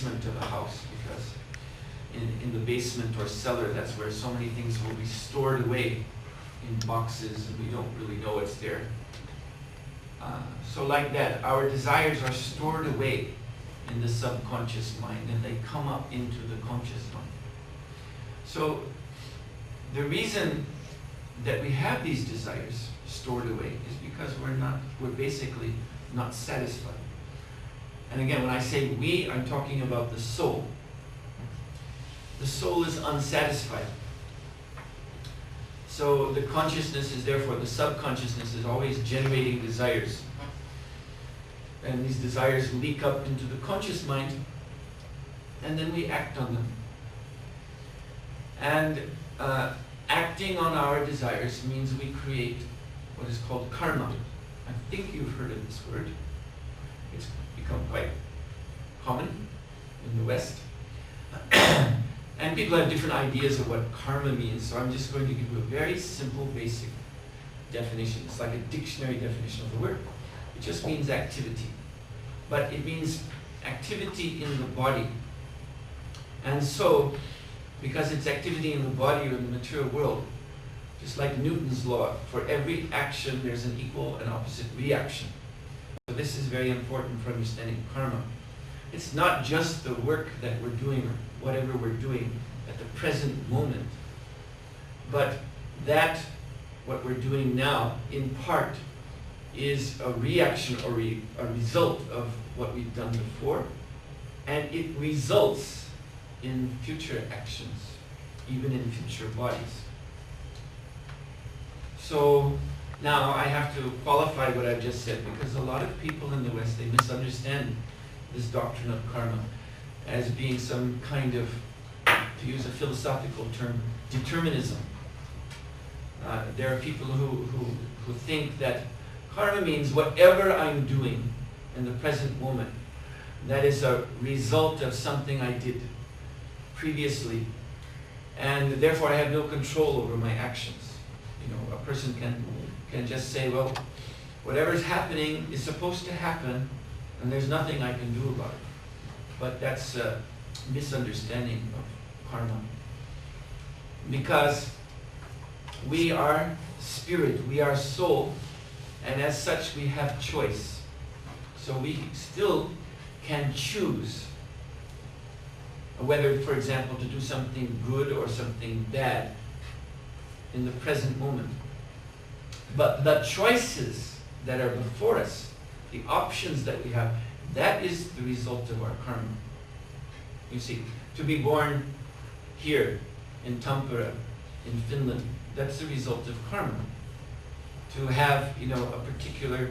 basement of a house, because in the basement or cellar, that's where so many things will be stored away in boxes and we don't really know it's there. So like that, our desires are stored away in the subconscious mind and they come up into the conscious mind. So the reason that we have these desires stored away is because we're basically not satisfied. And again, when I say we, I'm talking about the soul. The soul is unsatisfied. So the consciousness is therefore, the subconsciousness is always generating desires. And these desires leak up into the conscious mind, and then we act on them. And acting on our desires means we create what is called karma. I think you've heard of this word. It's become quite common in the West. And people have different ideas of what karma means, so I'm just going to give you a very simple, basic definition. It's like a dictionary definition of the word. It just means activity. But it means activity in the body. And so, because it's activity in the body or in the material world, just like Newton's law, for every action there's an equal and opposite reaction. So this is very important for understanding karma. It's not just the work that we're doing or whatever we're doing at the present moment, but that what we're doing now, in part, is a reaction or a result of what we've done before, and it results in future actions, even in future bodies. So now I have to qualify what I've just said, because a lot of people in the West, they misunderstand this doctrine of karma as being some kind of, to use a philosophical term, determinism. There are people who think that karma means whatever I'm doing in the present moment, that is a result of something I did previously, and therefore I have no control over my actions. You know, a person can just say, well, whatever's happening is supposed to happen, and there's nothing I can do about it. But that's a misunderstanding of karma. Because we are spirit, we are soul, and as such we have choice. So we still can choose whether, for example, to do something good or something bad in the present moment. But the choices that are before us, the options that we have, that is the result of our karma. You see, to be born here in Tampere, in Finland, that's the result of karma. To have, you know, a particular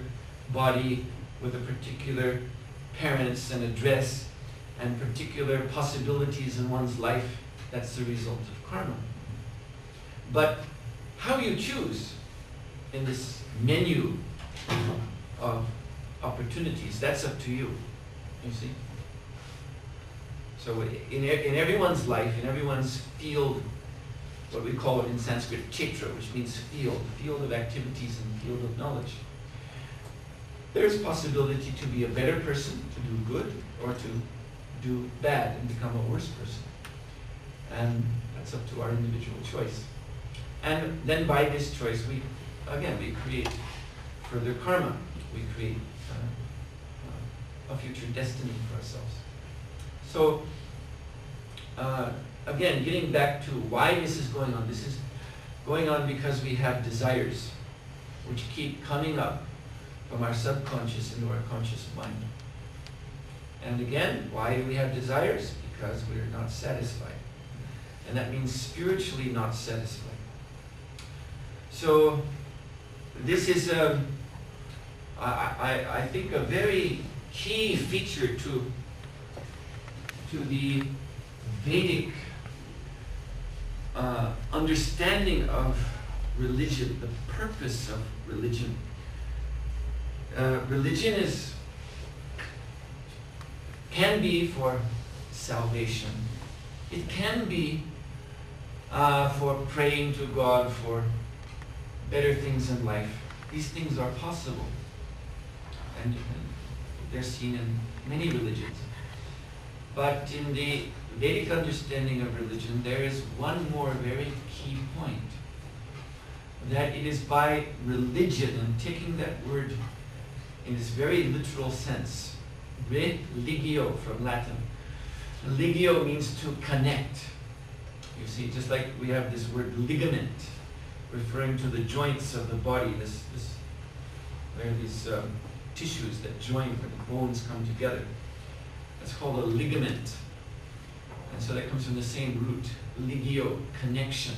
body with a particular parents and a dress and particular possibilities in one's life, that's the result of karma. But how you choose in this menu of opportunities, that's up to you, you see. So in everyone's life, in everyone's field, what we call it in Sanskrit, kshetra, which means field of activities and field of knowledge, there's possibility to be a better person, to do good, or to do bad and become a worse person. And that's up to our individual choice. And then by this choice, we create further karma. We create a future destiny for ourselves. So, again, getting back to why this is going on. This is going on because we have desires which keep coming up from our subconscious into our conscious mind. And again, why do we have desires? Because we're not satisfied. And that means spiritually not satisfied. So this is, I think, a very key feature to the Vedic understanding of religion, the purpose of religion. Religion can be for salvation. It can be for praying to God for better things in life. These things are possible, and they're seen in many religions. But in the Vedic understanding of religion, there is one more very key point. That it is by religion, and taking that word in this very literal sense, religio from Latin. Ligio means to connect. You see, just like we have this word ligament, referring to the joints of the body, where these tissues that join, where the bones come together. That's called a ligament. And so that comes from the same root, ligio, connection.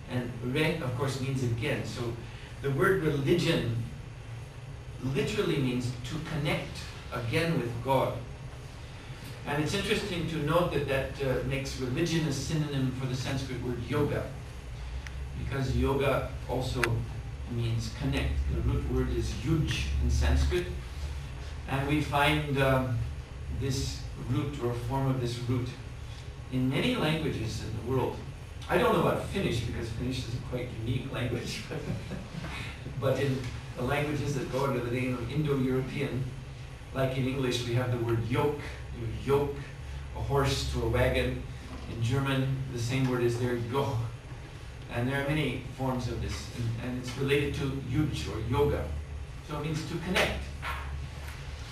And re, of course, means again. So the word religion literally means to connect again with God. And it's interesting to note that that makes religion a synonym for the Sanskrit word yoga, because yoga also means connect. The root word is yuj in Sanskrit, and we find this root or form of this root in many languages in the world. I don't know about Finnish, because Finnish is a quite unique language, but in the languages that go under the name of Indo-European, like in English we have the word yoke. You yoke a horse to a wagon. In German, the same word is there, yoch. And there are many forms of this, and it's related to yuj or yoga. So it means to connect.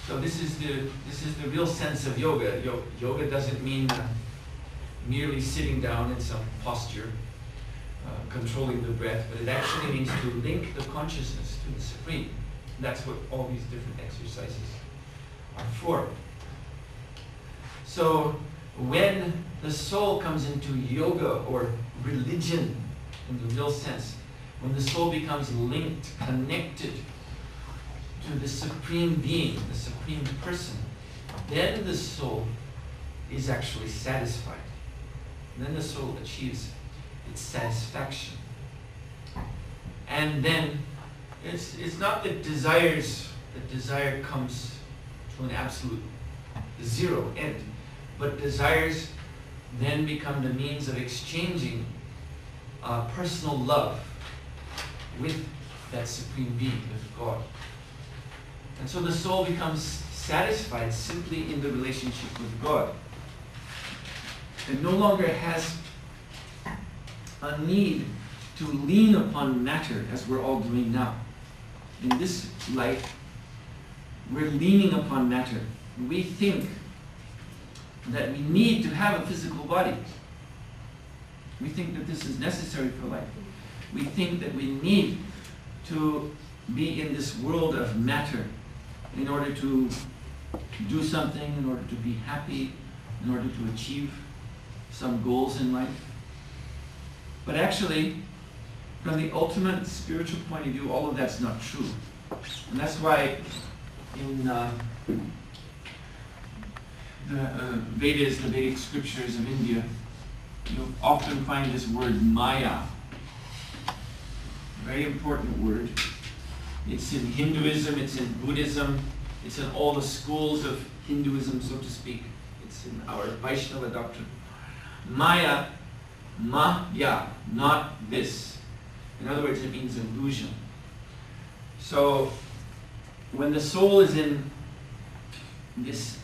So this is the real sense of yoga. Yoga doesn't mean merely sitting down in some posture, controlling the breath, but it actually means to link the consciousness to the Supreme. That's what all these different exercises are for. So when the soul comes into yoga or religion in the real sense, when the soul becomes linked, connected to the Supreme Being, the Supreme Person, then the soul is actually satisfied. Then the soul achieves its satisfaction. And then it's not that desire comes to an absolute zero end, but desires then become the means of exchanging personal love with that Supreme Being, with God. And so the soul becomes satisfied simply in the relationship with God. It no longer has a need to lean upon matter as we're all doing now. In this life, we're leaning upon matter. We think that we need to have a physical body. We think that this is necessary for life. We think that we need to be in this world of matter in order to do something, in order to be happy, in order to achieve some goals in life. But actually, from the ultimate spiritual point of view, all of that's not true. And that's why in the Vedas, the Vedic scriptures of India, you often find this word Maya. Very important word. It's in Hinduism, it's in Buddhism, it's in all the schools of Hinduism, so to speak. It's in our Vaishnava doctrine. Maya, Maya, not this. In other words, it means illusion. So, when the soul is in this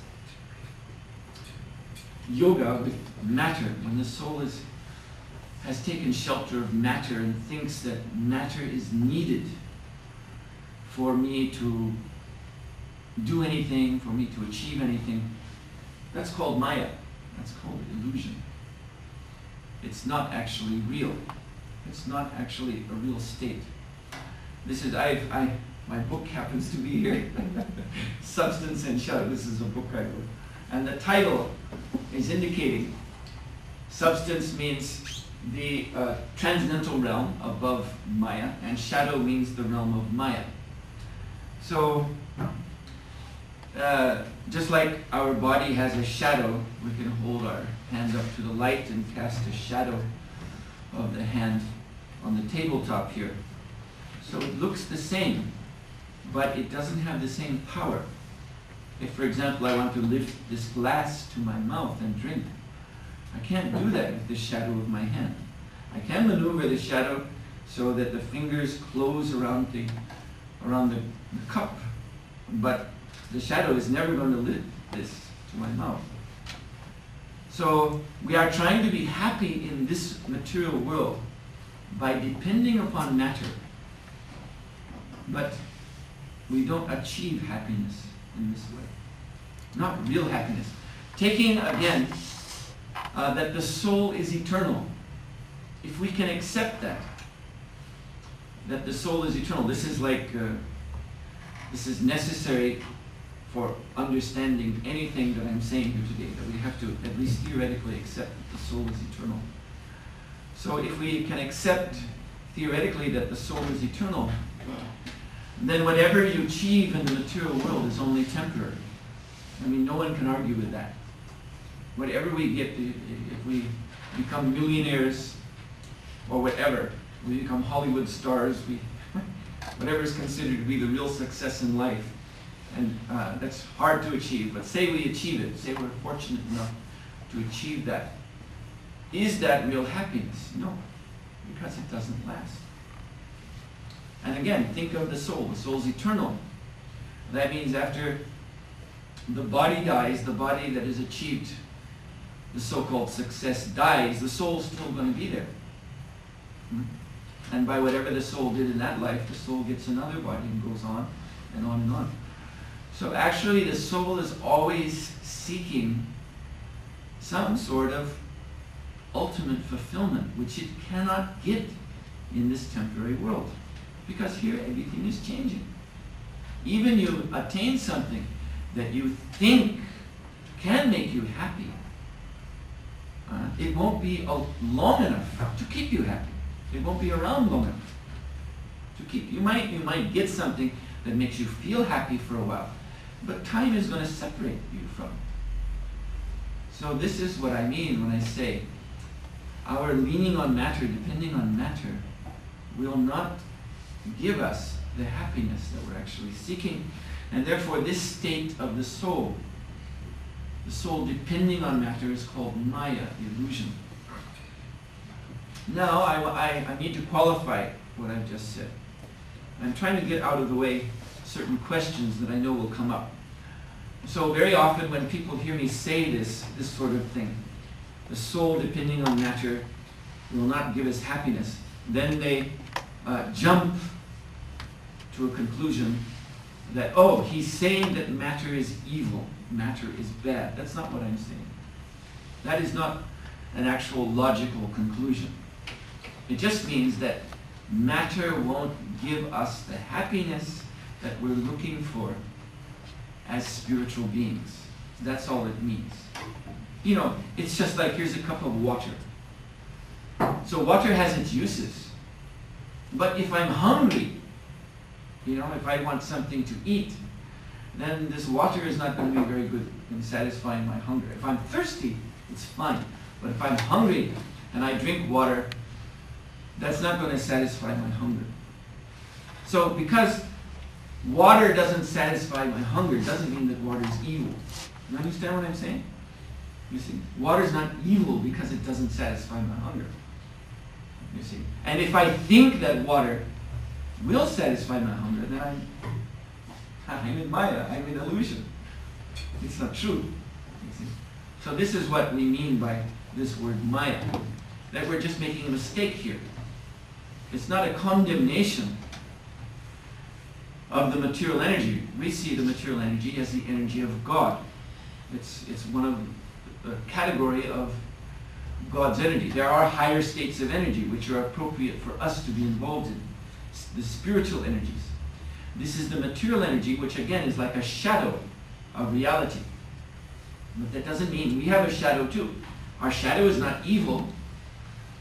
yoga with matter, when the soul has taken shelter of matter and thinks that matter is needed for me to do anything, for me to achieve anything, that's called Maya. That's called illusion. It's not actually real. It's not actually a real state. This is, my book happens to be here, Substance and Shadow. This is a book I wrote. And the title is indicating substance means the transcendental realm above Maya, and shadow means the realm of Maya. So, just like our body has a shadow, we can hold our hand up to the light and cast a shadow of the hand on the tabletop here. So it looks the same, but it doesn't have the same power. If, for example, I want to lift this glass to my mouth and drink, I can't do that with the shadow of my hand. I can maneuver the shadow so that the fingers close around the cup, but the shadow is never going to lift this to my mouth. So we are trying to be happy in this material world by depending upon matter. But we don't achieve happiness in this way. Not real happiness. Taking again that the soul is eternal. If we can accept that the soul is eternal, this is like, this is necessary for understanding anything that I'm saying here today, that we have to at least theoretically accept that the soul is eternal. So if we can accept theoretically that the soul is eternal, then whatever you achieve in the material world is only temporary. I mean, no one can argue with that. Whatever we get, if we become millionaires or whatever, we become Hollywood stars, whatever is considered to be the real success in life, and that's hard to achieve, but say we achieve it, say we're fortunate enough to achieve that. Is that real happiness? No, because it doesn't last. And again, think of the soul. The soul's eternal. That means after the body dies, the body that has achieved the so-called success dies, the soul's still going to be there. And by whatever the soul did in that life, the soul gets another body and goes on and on and on. So actually the soul is always seeking some sort of ultimate fulfillment, which it cannot get in this temporary world. Because here everything is changing. Even you attain something that you think can make you happy, it won't be long enough to keep you happy. It won't be around long enough to keep. You might get something that makes you feel happy for a while, but time is going to separate you from it. So this is what I mean when I say our leaning on matter, depending on matter, will not give us the happiness that we're actually seeking. And therefore this state of the soul depending on matter, is called Maya, illusion. Now I need to qualify what I've just said. I'm trying to get out of the way certain questions that I know will come up. So very often when people hear me say this sort of thing, the soul depending on matter will not give us happiness, then they jump to a conclusion that, oh, he's saying that matter is evil, matter is bad. That's not what I'm saying. That is not an actual logical conclusion. It just means that matter won't give us the happiness that we're looking for as spiritual beings. That's all it means. You know, it's just like, here's a cup of water. So water has its uses. But if I'm hungry, you know, if I want something to eat, then this water is not going to be very good in satisfying my hunger. If I'm thirsty, it's fine. But if I'm hungry and I drink water, that's not going to satisfy my hunger. So because water doesn't satisfy my hunger, doesn't mean that water is evil. You understand what I'm saying? You see, water is not evil because it doesn't satisfy my hunger. You see, and if I think that water will satisfy my hunger, then I'm in Maya, I'm in illusion. It's not true. You see? So this is what we mean by this word Maya, that we're just making a mistake here. It's not a condemnation of the material energy. We see the material energy as the energy of God. It's one of the category of God's energy. There are higher states of energy which are appropriate for us to be involved in. The spiritual energies. This is the material energy, which again is like a shadow of reality. But that doesn't mean we have a shadow too. Our shadow is not evil.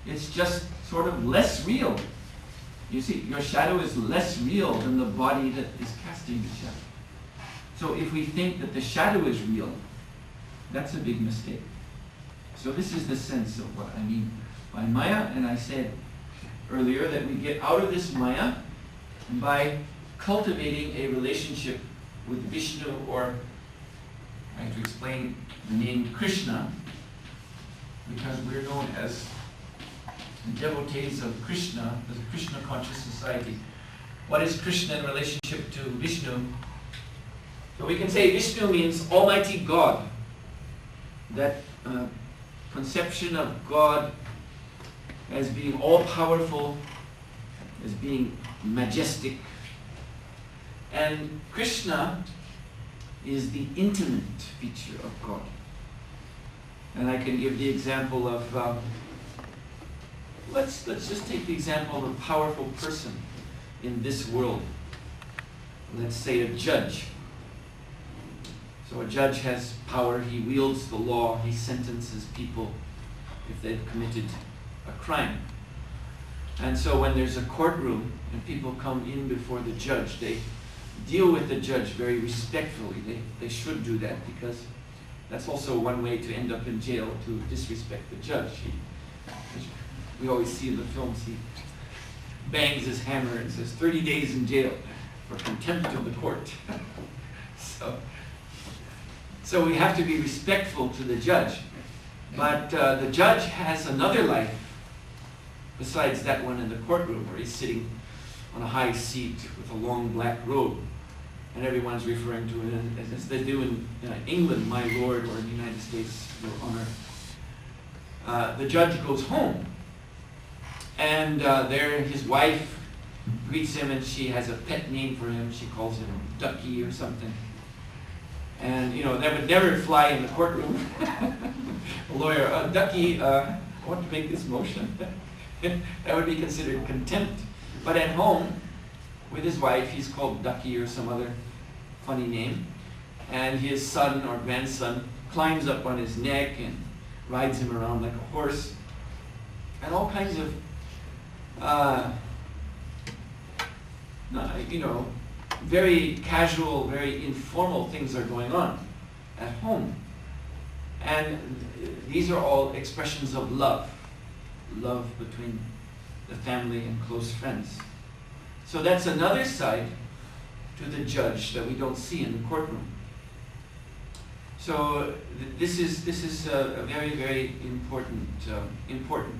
It's just sort of less real. You see, your shadow is less real than the body that is casting the shadow. So if we think that the shadow is real, that's a big mistake. So this is the sense of what I mean by Maya, and I said earlier that we get out of this Maya by cultivating a relationship with Vishnu, or I have to explain the name Krishna, because we're known as devotees of Krishna, the Krishna conscious society. What is Krishna in relationship to Vishnu? So we can say Vishnu means Almighty God. That conception of God as being all-powerful, as being majestic. And Krishna is the intimate feature of God. And I can give the example of, let's just take the example of a powerful person in this world. Let's say a judge. So a judge has power, he wields the law, he sentences people if they've committed a crime. And so when there's a courtroom and people come in before the judge, they deal with the judge very respectfully. They should do that, because that's also one way to end up in jail, to disrespect the judge. We always see in the films, he bangs his hammer and says 30 days in jail for contempt of the court. So we have to be respectful to the judge. But the judge has another life besides that one in the courtroom, where he's sitting on a high seat with a long black robe, and everyone's referring to it as they do in England, my lord, or in the United States, your honor. The judge goes home, and there his wife greets him, and she has a pet name for him. She calls him Ducky or something. And that would never fly in the courtroom. A lawyer, Ducky, I want to make this motion. That would be considered contempt. But at home, with his wife, he's called Ducky or some other funny name. And his son or grandson climbs up on his neck and rides him around like a horse. And all kinds of, very casual, very informal things are going on at home. And these are all expressions of love. Love between the family and close friends. So that's another side to the judge that we don't see in the courtroom. So this is very, very important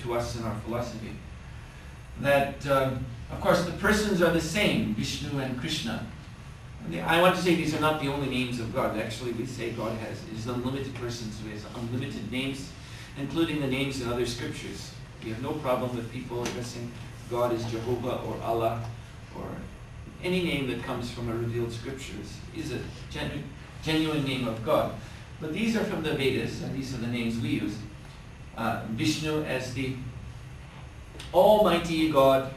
to us in our philosophy. That of course the persons are the same, Vishnu and Krishna. I want to say these are not the only names of God. Actually, we say God is unlimited persons, so he has unlimited names, including the names in other scriptures. We have no problem with people addressing God as Jehovah or Allah, or any name that comes from a revealed scriptures is a genuine name of God. But these are from the Vedas, and these are the names we use. Vishnu as the Almighty God,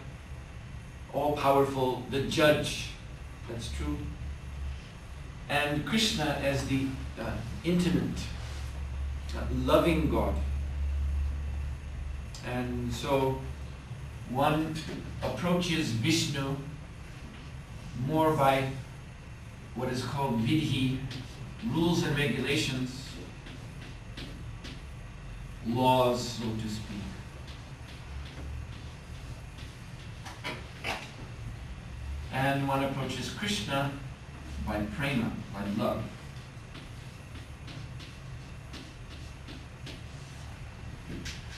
all-powerful, the judge, that's true. And Krishna as the intimate, loving God. And so one approaches Vishnu more by what is called vidhi, rules and regulations, laws, so to speak. And one approaches Krishna by prema, by love.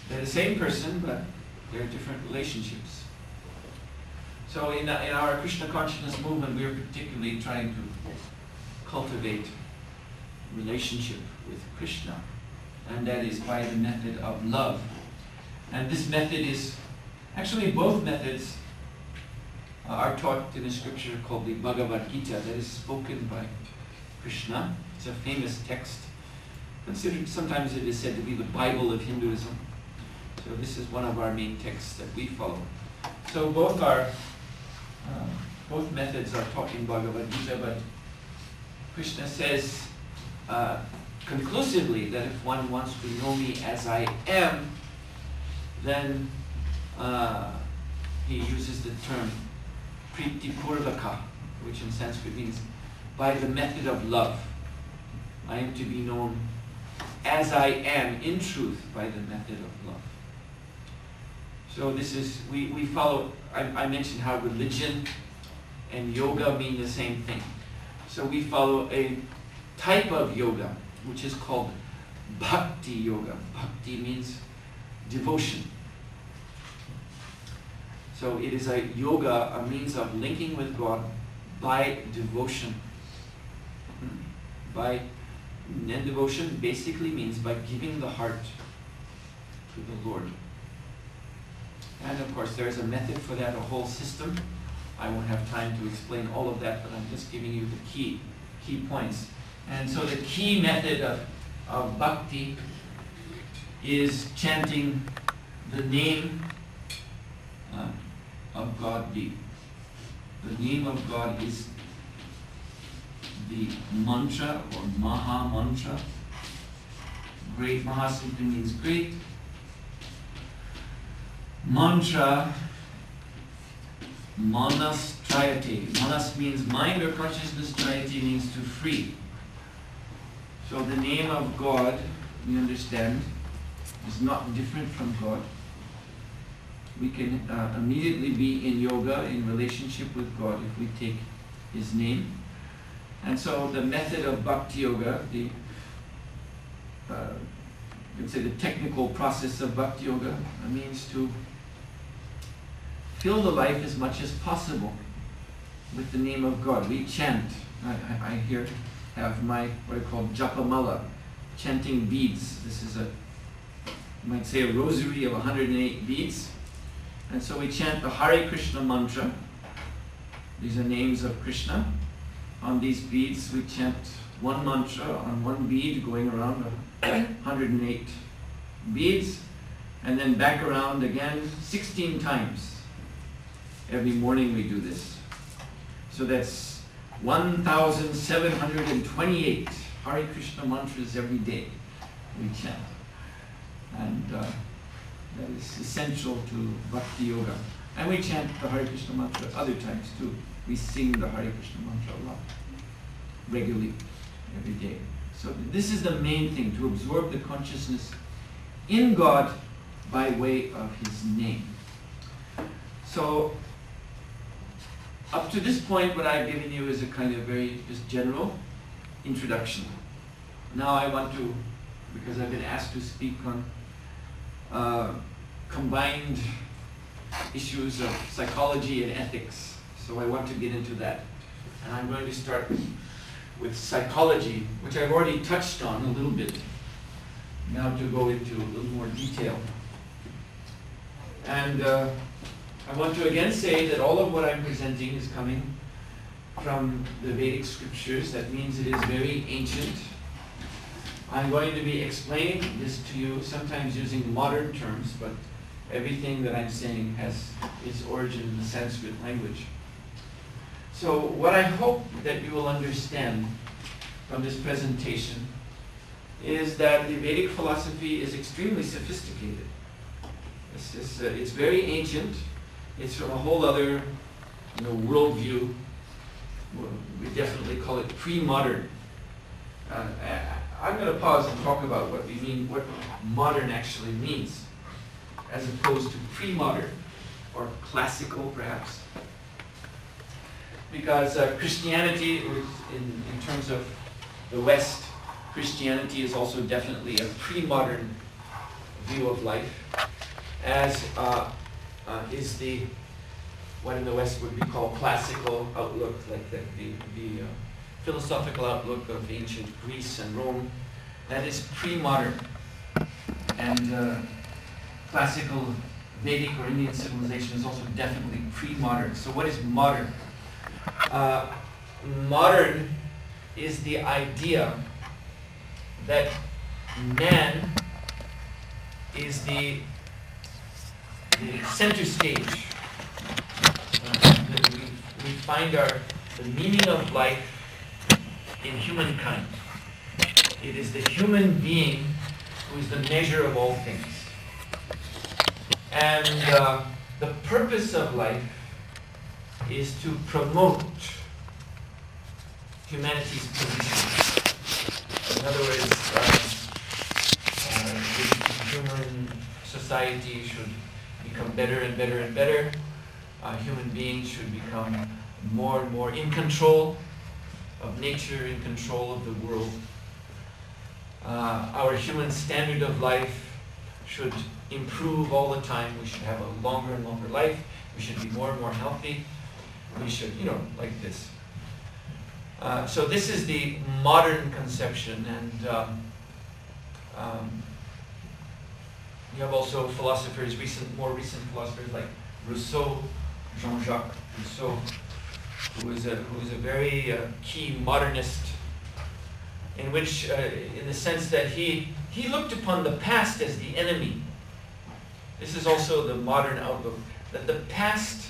They're the same person, but they're different relationships. So in our Krishna consciousness movement, we are particularly trying to cultivate relationship with Krishna, and that is by the method of love. And this method is, actually both methods are taught in a scripture called the Bhagavad Gita, that is spoken by Krishna. It's a famous text, considered, sometimes it is said to be the Bible of Hinduism. So this is one of our main texts that we follow. So both methods are taught in Bhagavad Gita, but Krishna says conclusively that if one wants to know me as I am, then he uses the term Pritipurvaka, which in Sanskrit means by the method of love. I am to be known as I am in truth by the method of love. So this is, we follow, I mentioned how religion and yoga mean the same thing. So we follow a type of yoga, which is called bhakti yoga. Bhakti means devotion. So it is a yoga, a means of linking with God by devotion. And devotion basically means by giving the heart to the Lord. And of course there's a method for that, a whole system. I won't have time to explain all of that, but I'm just giving you the key points. And so the key method of bhakti is chanting the name of God. The name of God is the mantra or maha mantra. Great, maha simply means great. Mantra, manas trayate. Manas means mind or consciousness, trayate means to free. So the name of God, we understand, is not different from God. We can immediately be in yoga, in relationship with God, if we take His name. And so the method of bhakti yoga, let's say the technical process of bhakti yoga, means to fill the life as much as possible with the name of God. We chant. I here have my, what I call japamala, chanting beads. This is you might say a rosary of 108 beads. And so we chant the Hare Krishna mantra. These are names of Krishna. On these beads we chant one mantra on one bead, going around 108 beads, and then back around again 16 times. Every morning we do this. So that's 1,728 Hare Krishna mantras every day we chant. And that is essential to Bhakti Yoga. And we chant the Hare Krishna mantra other times too. We sing the Hare Krishna mantra a lot, regularly, every day. So this is the main thing, to absorb the consciousness in God by way of His name. So up to this point, what I've given you is a kind of very just general introduction. Now I want to, because I've been asked to speak on combined issues of psychology and ethics, so I want to get into that. And I'm going to start with psychology, which I've already touched on a little bit, now to go into a little more detail. And I want to again say that all of what I'm presenting is coming from the Vedic scriptures. That means it is very ancient. I'm going to be explaining this to you, sometimes using modern terms, but everything that I'm saying has its origin in the Sanskrit language. So what I hope that you will understand from this presentation is that the Vedic philosophy is extremely sophisticated. It's very ancient. It's from a whole other worldview. We definitely call it pre-modern. I'm going to pause and talk about what we mean, what modern actually means, as opposed to pre-modern or classical, perhaps. Because Christianity, in terms of the West, Christianity is also definitely a pre-modern view of life, as is what in the West would be called classical outlook, like the philosophical outlook of ancient Greece and Rome. That is pre-modern. And classical Vedic or Indian civilization is also definitely pre-modern. So what is modern? Modern is the idea that man is the center stage. We find the meaning of life in humankind. It is the human being who is the measure of all things. And the purpose of life is to promote humanity's position. In other words, the human society should become better and better and better. Human beings should become more and more in control of nature, in control of the world. Our human standard of life should improve all the time. We should have a longer and longer life. We should be more and more healthy. We should, like this. So this is the modern conception, and You have also philosophers, more recent philosophers like Rousseau, Jean-Jacques Rousseau, who is a very key modernist, in which, in the sense that he looked upon the past as the enemy. This is also the modern outlook, that the past,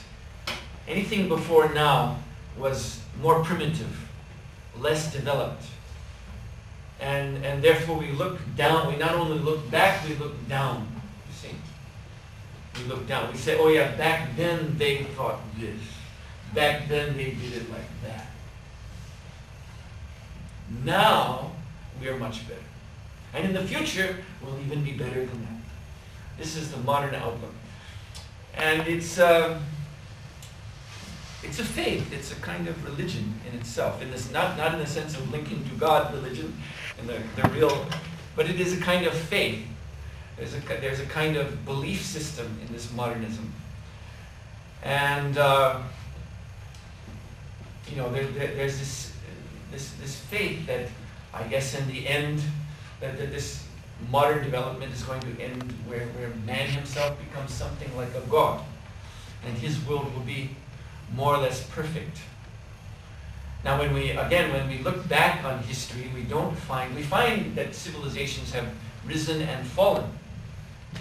anything before now, was more primitive, less developed. And therefore we look down, we not only look back, we look down, you see. We look down, we say, oh yeah, back then they thought this. Back then they did it like that. Now, we are much better. And in the future, we'll even be better than that. This is the modern outlook. And it's a faith, it's a kind of religion in itself. In this, not in the sense of linking to God religion, in the real, but it is a kind of faith. There's a kind of belief system in this modernism. And there's this faith that, I guess in the end, that this modern development is going to end where man himself becomes something like a god, and his world will be more or less perfect. Now when we look back on history, we find that civilizations have risen and fallen.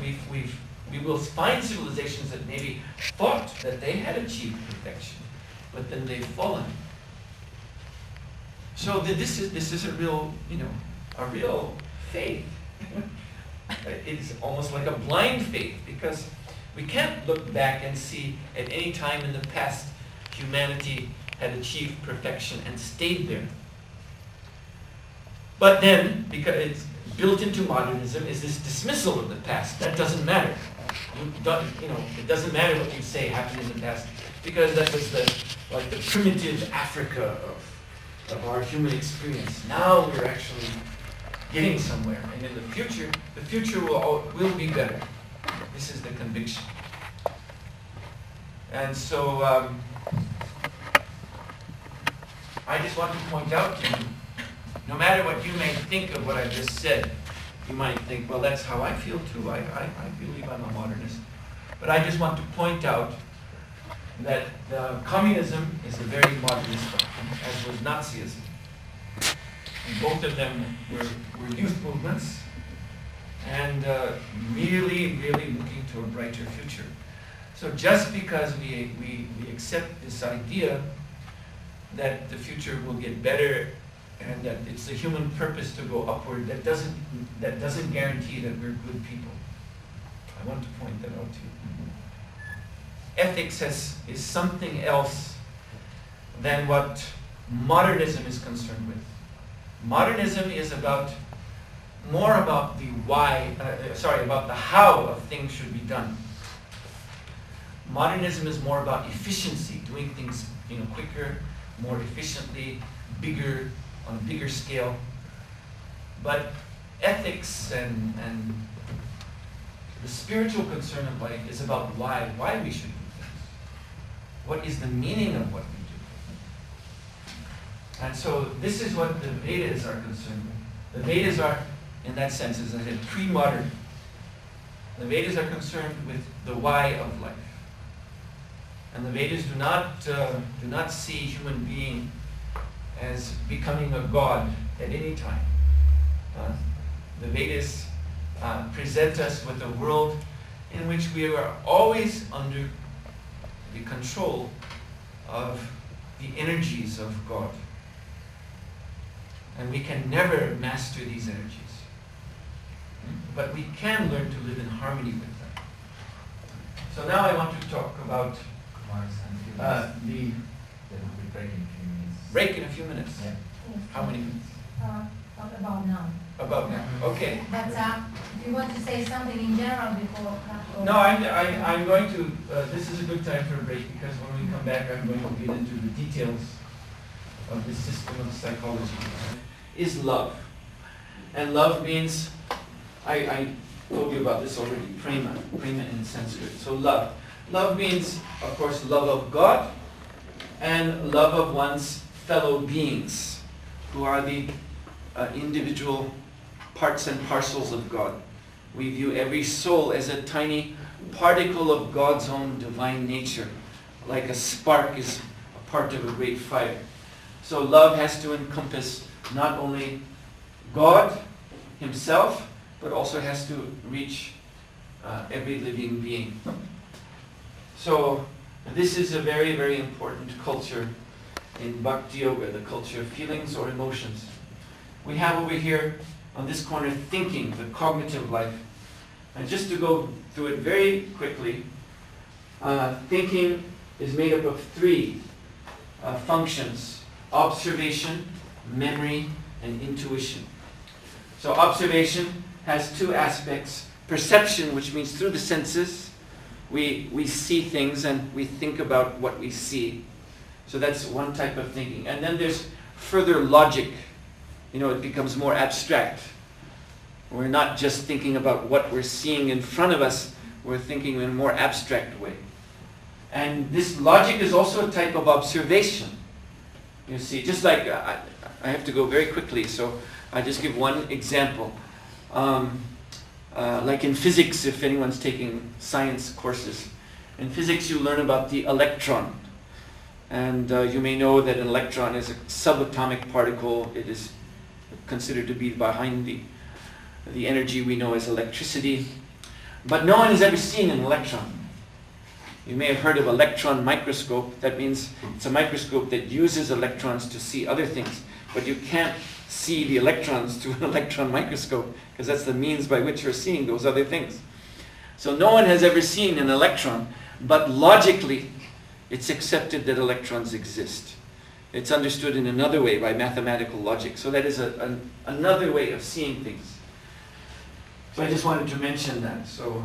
We will find civilizations that maybe thought that they had achieved perfection, but then they've fallen. So this is a real faith. It's almost like a blind faith, because we can't look back and see at any time in the past humanity had achieved perfection and stayed there. But then, because it's built into modernism, is this dismissal of the past. That doesn't matter. It doesn't matter what you say happened in the past, because that was the primitive Africa of our human experience. Now we're actually getting somewhere, and in the future will be better. This is the conviction. And so I just want to point out to you, no matter what you may think of what I just said, you might think, well, that's how I feel too. I believe I'm a modernist. But I just want to point out that communism is a very modernist doctrine, as was Nazism. And both of them were youth movements, and really, really looking to a brighter future. So just because we accept this idea that the future will get better and that it's the human purpose to go upward, that doesn't guarantee that we're good people. I want to point that out to you. Ethics is something else than what modernism is concerned with. Modernism is more about the about the how of things should be done. Modernism is more about efficiency, doing things quicker, more efficiently, bigger, on a bigger scale. But ethics and the spiritual concern of life is about why we should do things. What is the meaning of what we do? And so this is what the Vedas are concerned with. The Vedas are, in that sense, as I said, pre-modern. The Vedas are concerned with the why of life. And the Vedas do not see human being as becoming a god at any time. The Vedas present us with a world in which we are always under the control of the energies of God. And we can never master these energies. But we can learn to live in harmony with them. So now I want to talk about There will be break in a few minutes. Break in a few minutes? Yeah. How many minutes? About now. About now. Okay. But if you want to say something in general before... No, I'm going to, this is a good time for a break, because when we come back I'm going to get into the details of this system of psychology. Is love. And love means, I told you about this already, prema in Sanskrit. So love. Love means, of course, love of God and love of one's fellow beings, who are the individual parts and parcels of God. We view every soul as a tiny particle of God's own divine nature, like a spark is a part of a great fire. So love has to encompass not only God himself, but also has to reach every living being. So this is a very, very important culture in Bhakti Yoga, the culture of feelings or emotions. We have over here on this corner thinking, the cognitive life. And just to go through it very quickly, thinking is made up of three functions: observation, memory, and intuition. So observation has two aspects: perception, which means through the senses, we see things and we think about what we see. So that's one type of thinking. And then there's further logic. It becomes more abstract. We're not just thinking about what we're seeing in front of us, we're thinking in a more abstract way. And this logic is also a type of observation. You see, just like, I have to go very quickly, so I just give one example. Like in physics, if anyone's taking science courses, in physics you learn about the electron. And you may know that an electron is a subatomic particle. It is considered to be behind the energy we know as electricity. But no one has ever seen an electron. You may have heard of electron microscope. That means it's a microscope that uses electrons to see other things. But you can't see the electrons through an electron microscope, because that's the means by which you're seeing those other things. So no one has ever seen an electron, but logically it's accepted that electrons exist. It's understood in another way by mathematical logic. So that is another way of seeing things. So I just wanted to mention that. So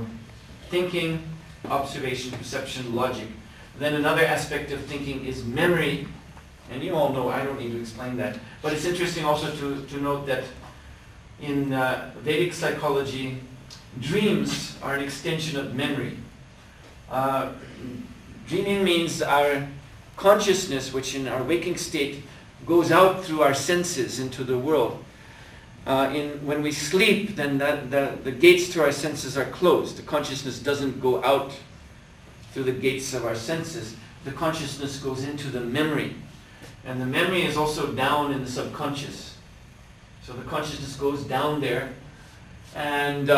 thinking, observation, perception, logic. Then another aspect of thinking is memory. And you all know, I don't need to explain that. But it's interesting also to note that in Vedic psychology, dreams are an extension of memory. Dreaming means our consciousness, which in our waking state goes out through our senses into the world. When we sleep, then the gates to our senses are closed. The consciousness doesn't go out through the gates of our senses. The consciousness goes into the memory. And the memory is also down in the subconscious. So the consciousness goes down there and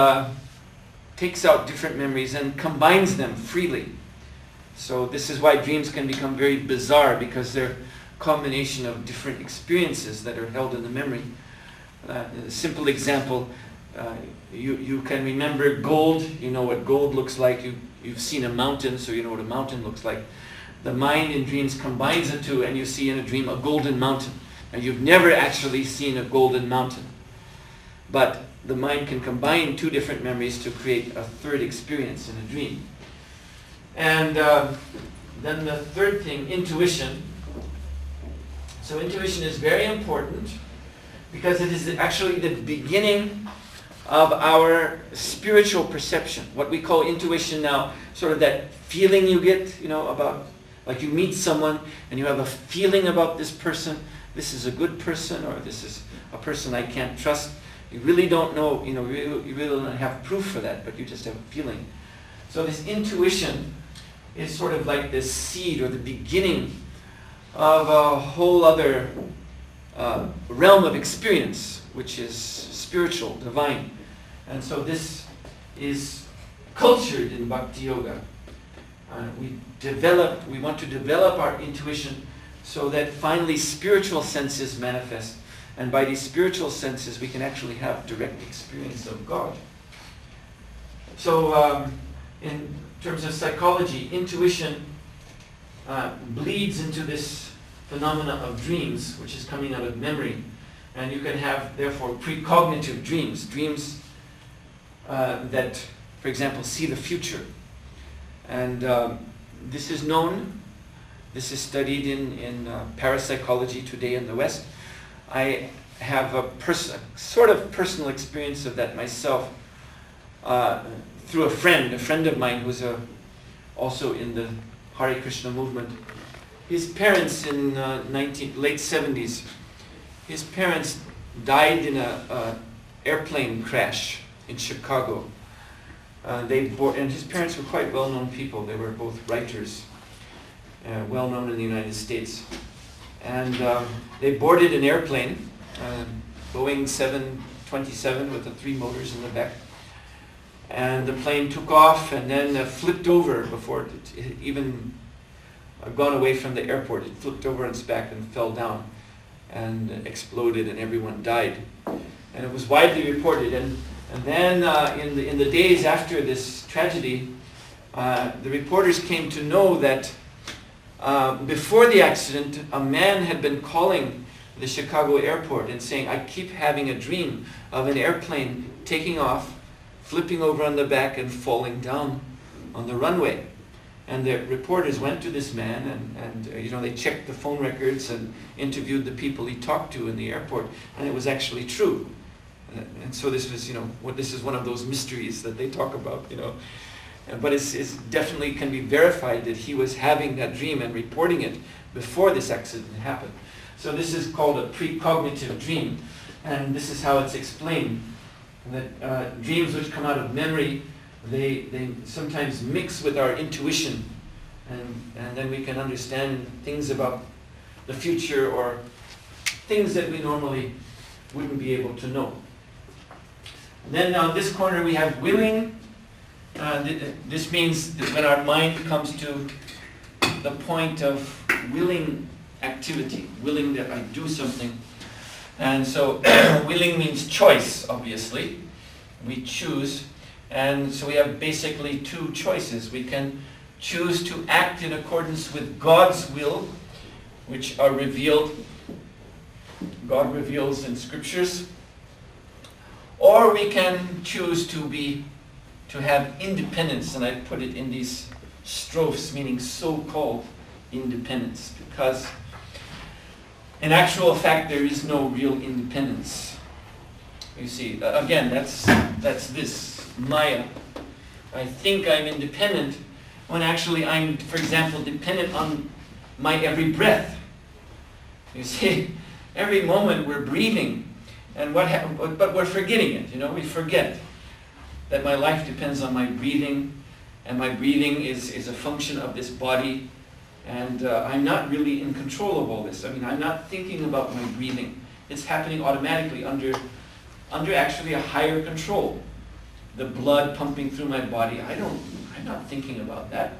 takes out different memories and combines them freely. So this is why dreams can become very bizarre, because they're a combination of different experiences that are held in the memory. A simple example, you can remember gold. You know what gold looks like. You've seen a mountain, so you know what a mountain looks like. The mind in dreams combines the two, and you see in a dream a golden mountain. And you've never actually seen a golden mountain. But the mind can combine two different memories to create a third experience in a dream. And then the third thing, intuition. So intuition is very important because it is actually the beginning of our spiritual perception. What we call intuition now, sort of that feeling you get, about, like you meet someone and you have a feeling about this person. This is a good person, or this is a person I can't trust. You really don't know, you really don't have proof for that, but you just have a feeling. So this intuition is sort of like this seed or the beginning of a whole other realm of experience, which is spiritual, divine. And so this is cultured in Bhakti Yoga. We want to develop our intuition so that finally spiritual senses manifest. And by these spiritual senses, we can actually have direct experience of God. So in terms of psychology, intuition bleeds into this phenomena of dreams, which is coming out of memory. And you can have, therefore, precognitive dreams. Dreams that, for example, see the future. And this is known. This is studied in parapsychology today in the West. I have a sort of personal experience of that myself through a friend of mine who's also in the Hare Krishna movement. His parents in late 70s, his parents died in an airplane crash in Chicago. And his parents were quite well-known people. They were both writers, well-known in the United States. And they boarded an airplane, Boeing 727 with the 3 motors in the back. And the plane took off and then flipped over before it even gone away from the airport. It flipped over on its back and fell down and exploded, and everyone died. And it was widely reported. And then in the days after this tragedy, the reporters came to know that before the accident, a man had been calling the Chicago airport and saying, "I keep having a dream of an airplane taking off, flipping over on the back and falling down on the runway." And the reporters went to this man and they checked the phone records and interviewed the people he talked to in the airport, and it was actually true. And so this was, this is one of those mysteries that they talk about, But it's definitely can be verified that he was having that dream and reporting it before this accident happened. So this is called a precognitive dream, and this is how it's explained. That dreams which come out of memory, they sometimes mix with our intuition, and then we can understand things about the future or things that we normally wouldn't be able to know. And then on this corner we have willing. This means that when our mind comes to the point of willing activity, willing that I do something. And so willing means choice, obviously. We choose. And so we have basically 2 choices. We can choose to act in accordance with God's will, which are revealed, God reveals in scriptures. Or we can choose to have independence, and I put it in these strophes, meaning so-called independence, because in actual fact there is no real independence. You see, again, that's this Maya. I think I'm independent when actually I'm, for example, dependent on my every breath. You see, every moment we're breathing, and but we're forgetting it. We forget that my life depends on my breathing, and my breathing is a function of this body, and I'm not really in control of all this. I mean, I'm not thinking about my breathing. It's happening automatically under actually a higher control. The blood pumping through my body, I'm not thinking about that.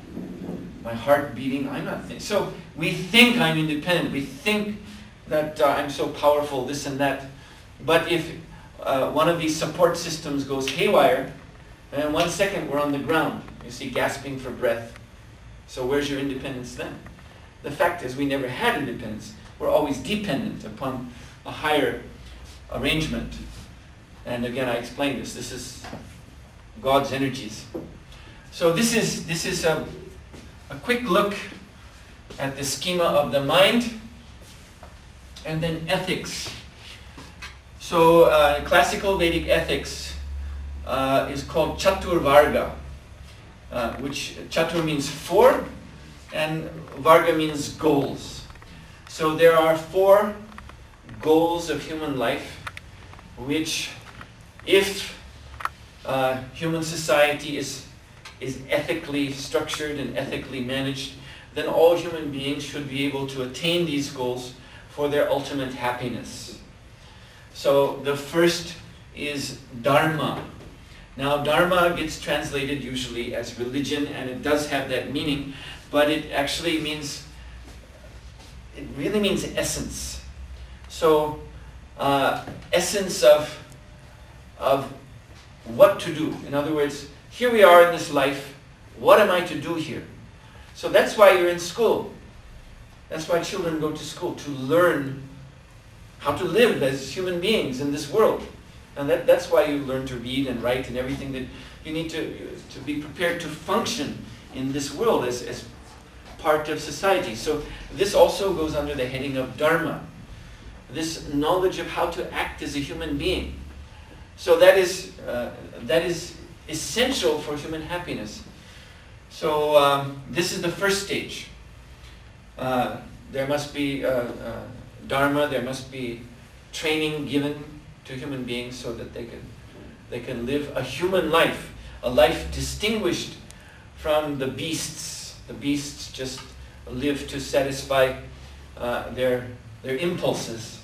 My heart beating, I'm not thinking. So we think I'm independent. We think that I'm so powerful, this and that. But if one of these support systems goes haywire, and in 1 second we're on the ground. You see, gasping for breath. So where's your independence then? The fact is we never had independence. We're always dependent upon a higher arrangement. And again, I explained this. This is God's energies. So this is a quick look at the schema of the mind, and then ethics. So classical Vedic ethics is called Chatur Varga, which Chatur means 4, and Varga means goals. So there are 4 goals of human life, which if human society is ethically structured and ethically managed, then all human beings should be able to attain these goals for their ultimate happiness. So the first is Dharma. Now Dharma gets translated usually as religion, and it does have that meaning, but it actually means, it really means essence. So essence of what to do. In other words, here we are in this life, what am I to do here? So that's why you're in school. That's why children go to school, to learn how to live as human beings in this world. And that's why you learn to read and write and everything, that you need to be prepared to function in this world as part of society. So this also goes under the heading of Dharma. This knowledge of how to act as a human being. So that is essential for human happiness. So this is the first stage. There must be Dharma, there must be training given to human beings so that they can live a human life a life distinguished from the beasts. The beasts just live to satisfy their impulses.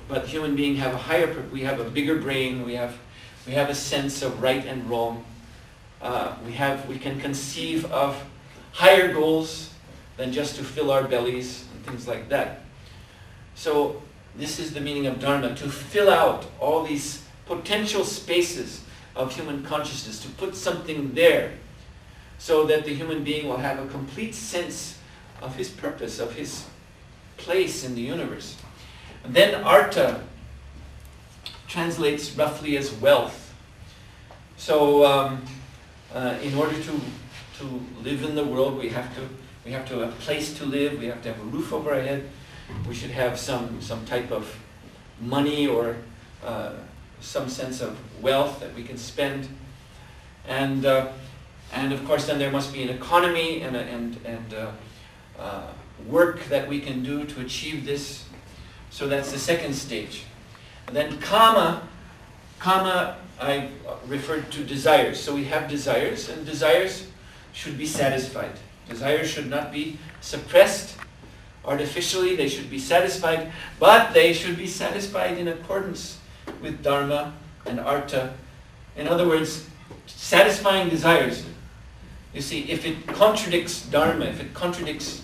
But human beings have a higher, we have a bigger brain, we have a sense of right and wrong. We can conceive of higher goals than just to fill our bellies and things like that. So this is the meaning of Dharma, to fill out all these potential spaces of human consciousness, to put something there so that the human being will have a complete sense of his purpose, of his place in the universe. And then Artha translates roughly as wealth. So in order to live in the world, we have to have a place to live, we have to have a roof over our head, we should have some type of money or some sense of wealth that we can spend. And of course then there must be an economy and work that we can do to achieve this. So that's the second stage. And then kama, I referred to desires. So we have desires, and desires should be satisfied. Desires should not be suppressed artificially. They should be satisfied, but they should be satisfied in accordance with Dharma and Artha. In other words, satisfying desires. You see, if it contradicts Dharma, if it contradicts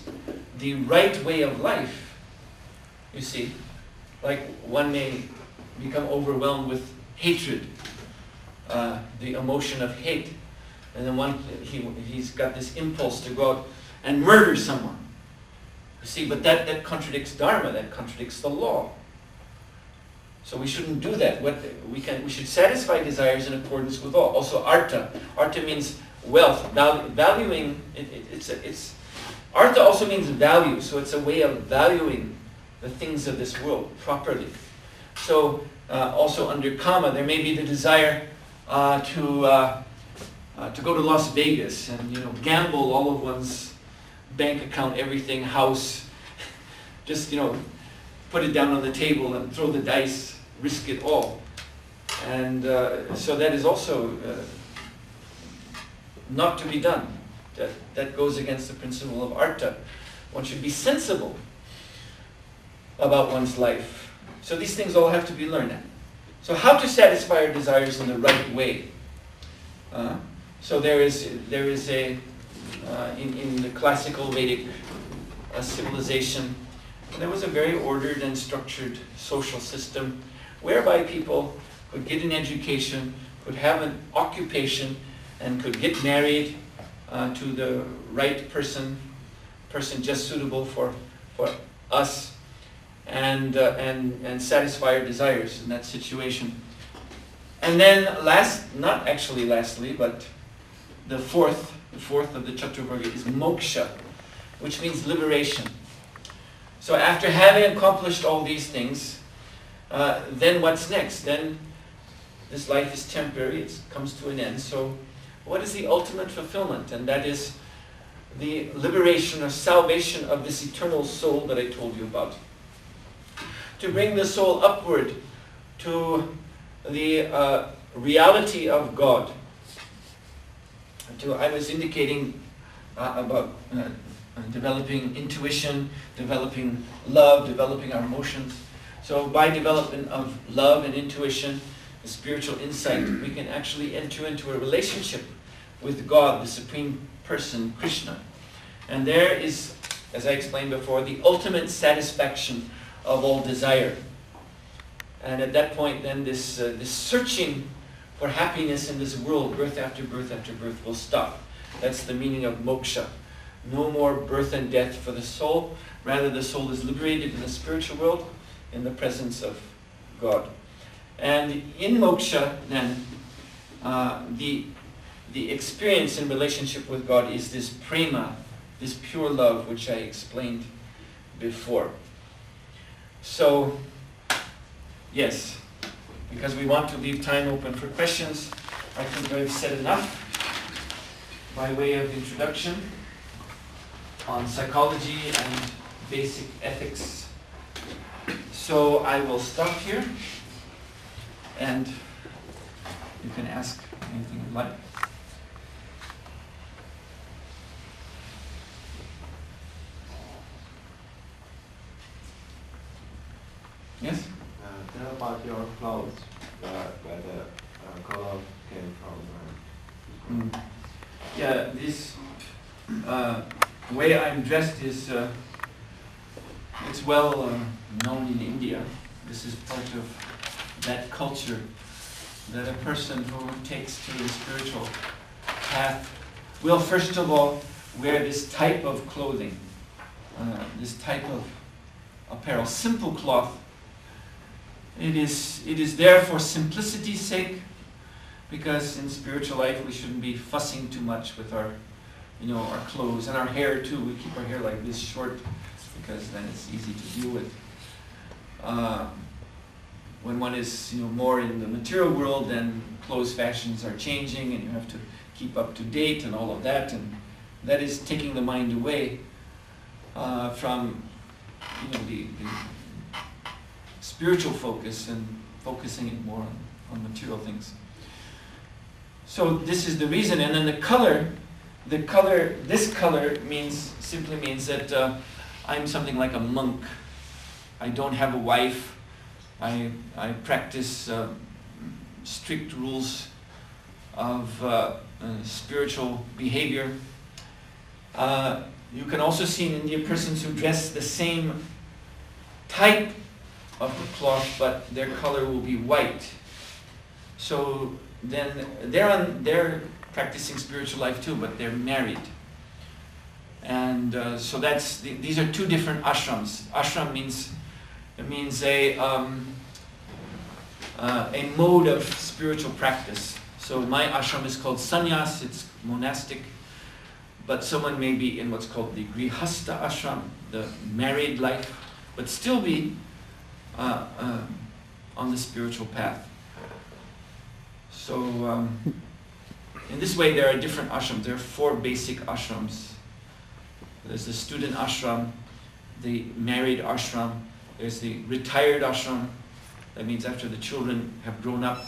the right way of life, you see, like one may become overwhelmed with hatred, the emotion of hate, and then he's got this impulse to go out and murder someone. You see, but that contradicts Dharma, that contradicts the law. So we shouldn't do that. We should satisfy desires in accordance with law. Also, Artha. Artha means wealth, valuing. Artha also means value, so it's a way of valuing the things of this world properly. So also under kama, there may be the desire to go to Las Vegas and gamble all of one's bank account, everything, house, just put it down on the table and throw the dice, risk it all. And so that is also not to be done. That goes against the principle of Artha. One should be sensible about one's life. So these things all have to be learned. So how to satisfy our desires in the right way? So there is a in the classical Vedic civilization, there was a very ordered and structured social system whereby people could get an education, could have an occupation, and could get married to the right person just suitable for us, and satisfy our desires in that situation. And then lastly, but the fourth of the Chaturvarga is moksha, which means liberation. So after having accomplished all these things, then what's next? Then this life is temporary, it comes to an end. So what is the ultimate fulfillment? And that is the liberation or salvation of this eternal soul that I told you about. To bring the soul upward to the reality of God. I was indicating about developing intuition, developing love, developing our emotions. So by development of love and intuition, the spiritual insight, we can actually enter into a relationship with God, the Supreme Person, Krishna. And there is, as I explained before, the ultimate satisfaction of all desire. And at that point then this searching for happiness in this world, birth after birth after birth, will stop. That's the meaning of moksha. No more birth and death for the soul. Rather, the soul is liberated in the spiritual world in the presence of God. And in moksha, then, the experience in relationship with God is this prema, this pure love, which I explained before. So, yes, because we want to leave time open for questions, I think I've said enough by way of introduction on psychology and basic ethics. So I will stop here, and you can ask anything you like. Yes? Tell about your clothes, where the color came from. Yeah, this way I'm dressed is it's well known in India. This is part of that culture, that a person who takes to the spiritual path will first of all wear this type of clothing, this type of apparel, simple cloth. It is there for simplicity's sake, because in spiritual life we shouldn't be fussing too much with our clothes and our hair too. We keep our hair like this short because then it's easy to deal with. When one is more in the material world, then clothes fashions are changing and you have to keep up to date and all of that, and that is taking the mind away from the spiritual focus and focusing it more on material things. So this is the reason. And then this color simply means that I'm something like a monk. I don't have a wife. I practice strict rules of spiritual behavior. You can also see in India persons who dress the same type of the cloth, but their color will be white. So then they're practicing spiritual life too, but they're married. And so these are two different ashrams. Ashram means a mode of spiritual practice. So my ashram is called sannyas, it's monastic, but someone may be in what's called the grihastha ashram, the married life, but still be on the spiritual path. So in this way there are different ashrams. There are 4 basic ashrams. There's the student ashram, the married ashram, there's the retired ashram. That means after the children have grown up,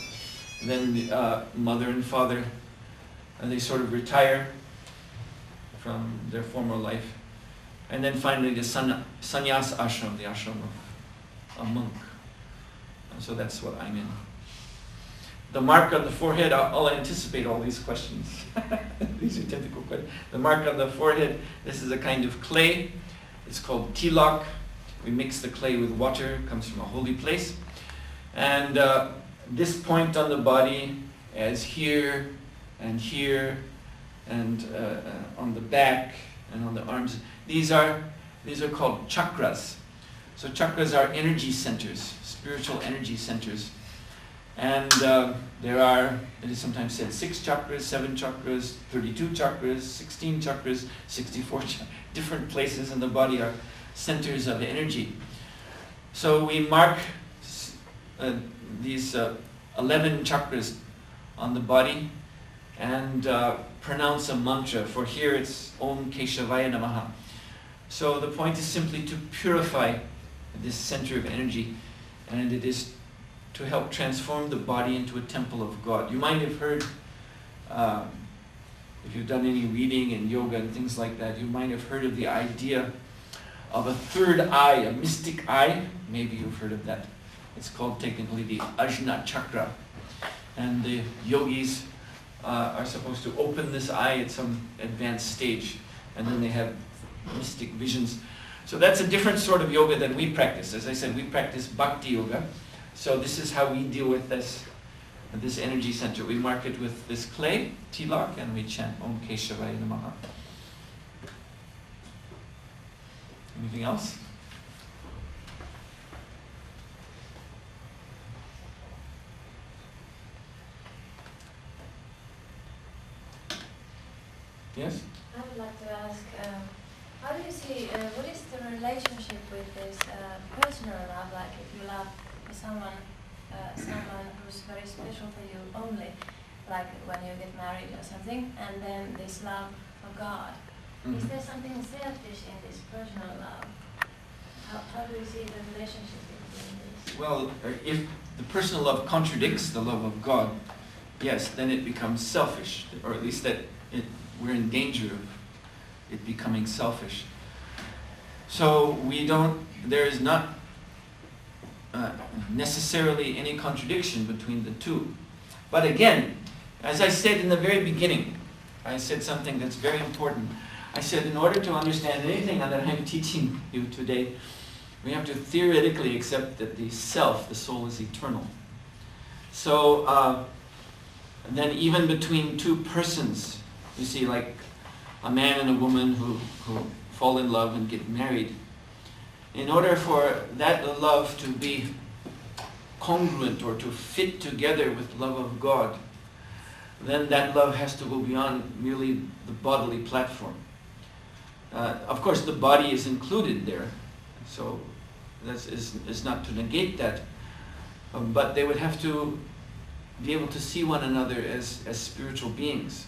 then the mother and father, and they sort of retire from their former life. And then finally the sannyas ashram, the ashram of a monk. And so that's what I'm in. The mark on the forehead, I'll anticipate all these questions. These are typical questions. The mark on the forehead, this is a kind of clay. It's called tilak. We mix the clay with water, it comes from a holy place. And this point on the body, as here, and on the back, and on the arms, these are called chakras. So chakras are energy centers, spiritual energy centers. And it is sometimes said 6 chakras, 7 chakras, 32 chakras, 16 chakras, 64 different places in the body are centers of energy. So we mark these 11 chakras on the body and pronounce a mantra. For here it's Om Keshavaya Namaha. So the point is simply to purify this center of energy, and it is to help transform the body into a temple of God. You might have heard, if you've done any reading in yoga and things like that, you might have heard of the idea of a third eye, a mystic eye. Maybe you've heard of that. It's called technically the Ajna Chakra. And the yogis are supposed to open this eye at some advanced stage, and then they have mystic visions. So that's a different sort of yoga than we practice. As I said, we practice bhakti yoga. So this is how we deal with this energy center. We mark it with this clay, tilak, and we chant Om Keshavaya Namaha. Anything else? Yes? I would like to ask, how do you see, what is the relationship with this personal love? Like if you love someone who's very special for you only, like when you get married or something, and then this love for God. Mm-hmm. Is there something selfish in this personal love? How do you see the relationship between this? Well, if the personal love contradicts the love of God, yes, then it becomes selfish, or at least we're in danger of it becoming selfish. So there is not necessarily any contradiction between the two. But again, as I said in the very beginning, I said something that's very important. I said in order to understand anything that I'm teaching you today, we have to theoretically accept that the self, the soul, is eternal. So then even between two persons, you see, like a man and a woman who fall in love and get married, in order for that love to be congruent or to fit together with love of God, then that love has to go beyond merely the bodily platform. Of course, the body is included there, so that is not to negate that. But they would have to be able to see one another as spiritual beings.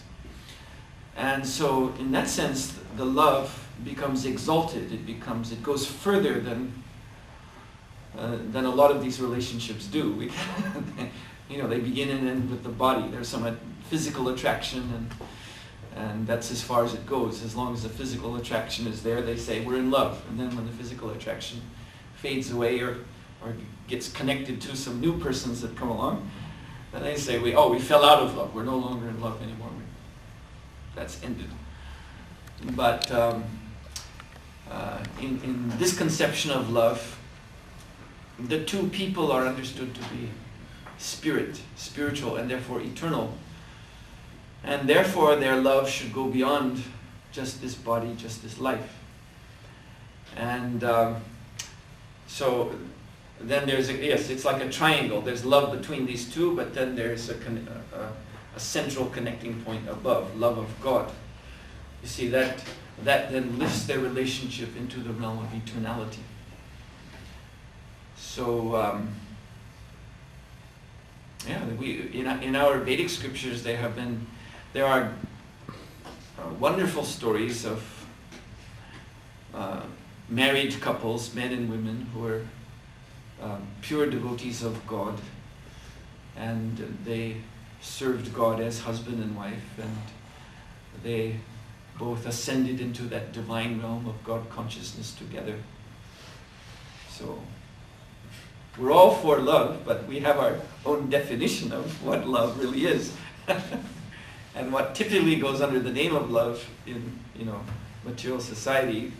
And so, in that sense, the love becomes exalted. It goes further than a lot of these relationships do. They begin and end with the body. There's some physical attraction, and that's as far as it goes. As long as the physical attraction is there, they say we're in love. And then when the physical attraction fades away or gets connected to some new persons that come along, then they say we fell out of love. We're no longer in love anymore. That's ended. But in this conception of love, the two people are understood to be spiritual, and therefore eternal. And therefore their love should go beyond just this body, just this life. And so then there's it's like a triangle. There's love between these two, but then there's a central connecting point above, love of God. You see, that then lifts their relationship into the realm of eternality. So, in our Vedic scriptures there are wonderful stories of married couples, men and women, who are pure devotees of God, and they served God as husband and wife, and they both ascended into that divine realm of God consciousness together. So we're all for love, but we have our own definition of what love really is. And what typically goes under the name of love in material society,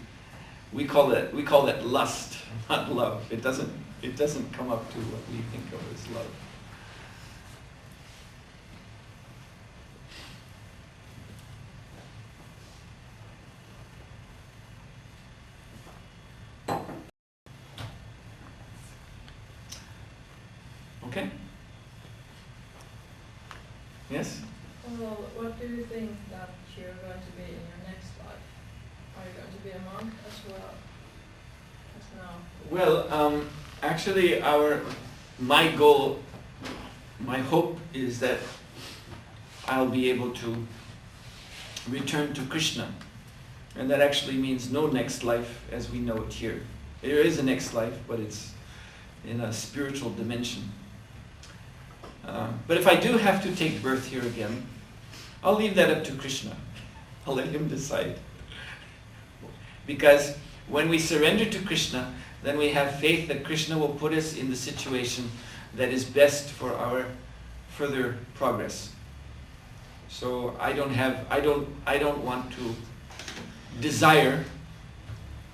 we call it lust, not love. It doesn't come up to what we think of as love. Okay? Yes? Well, what do you think that you're going to be in your next life? Are you going to be a monk as well as now? Well, actually my goal, my hope is that I'll be able to return to Krishna. And that actually means no next life as we know it here. There is a next life, but it's in a spiritual dimension. But if I do have to take birth here again, I'll leave that up to Krishna. I'll let him decide. Because when we surrender to Krishna, then we have faith that Krishna will put us in the situation that is best for our further progress. So I don't want to desire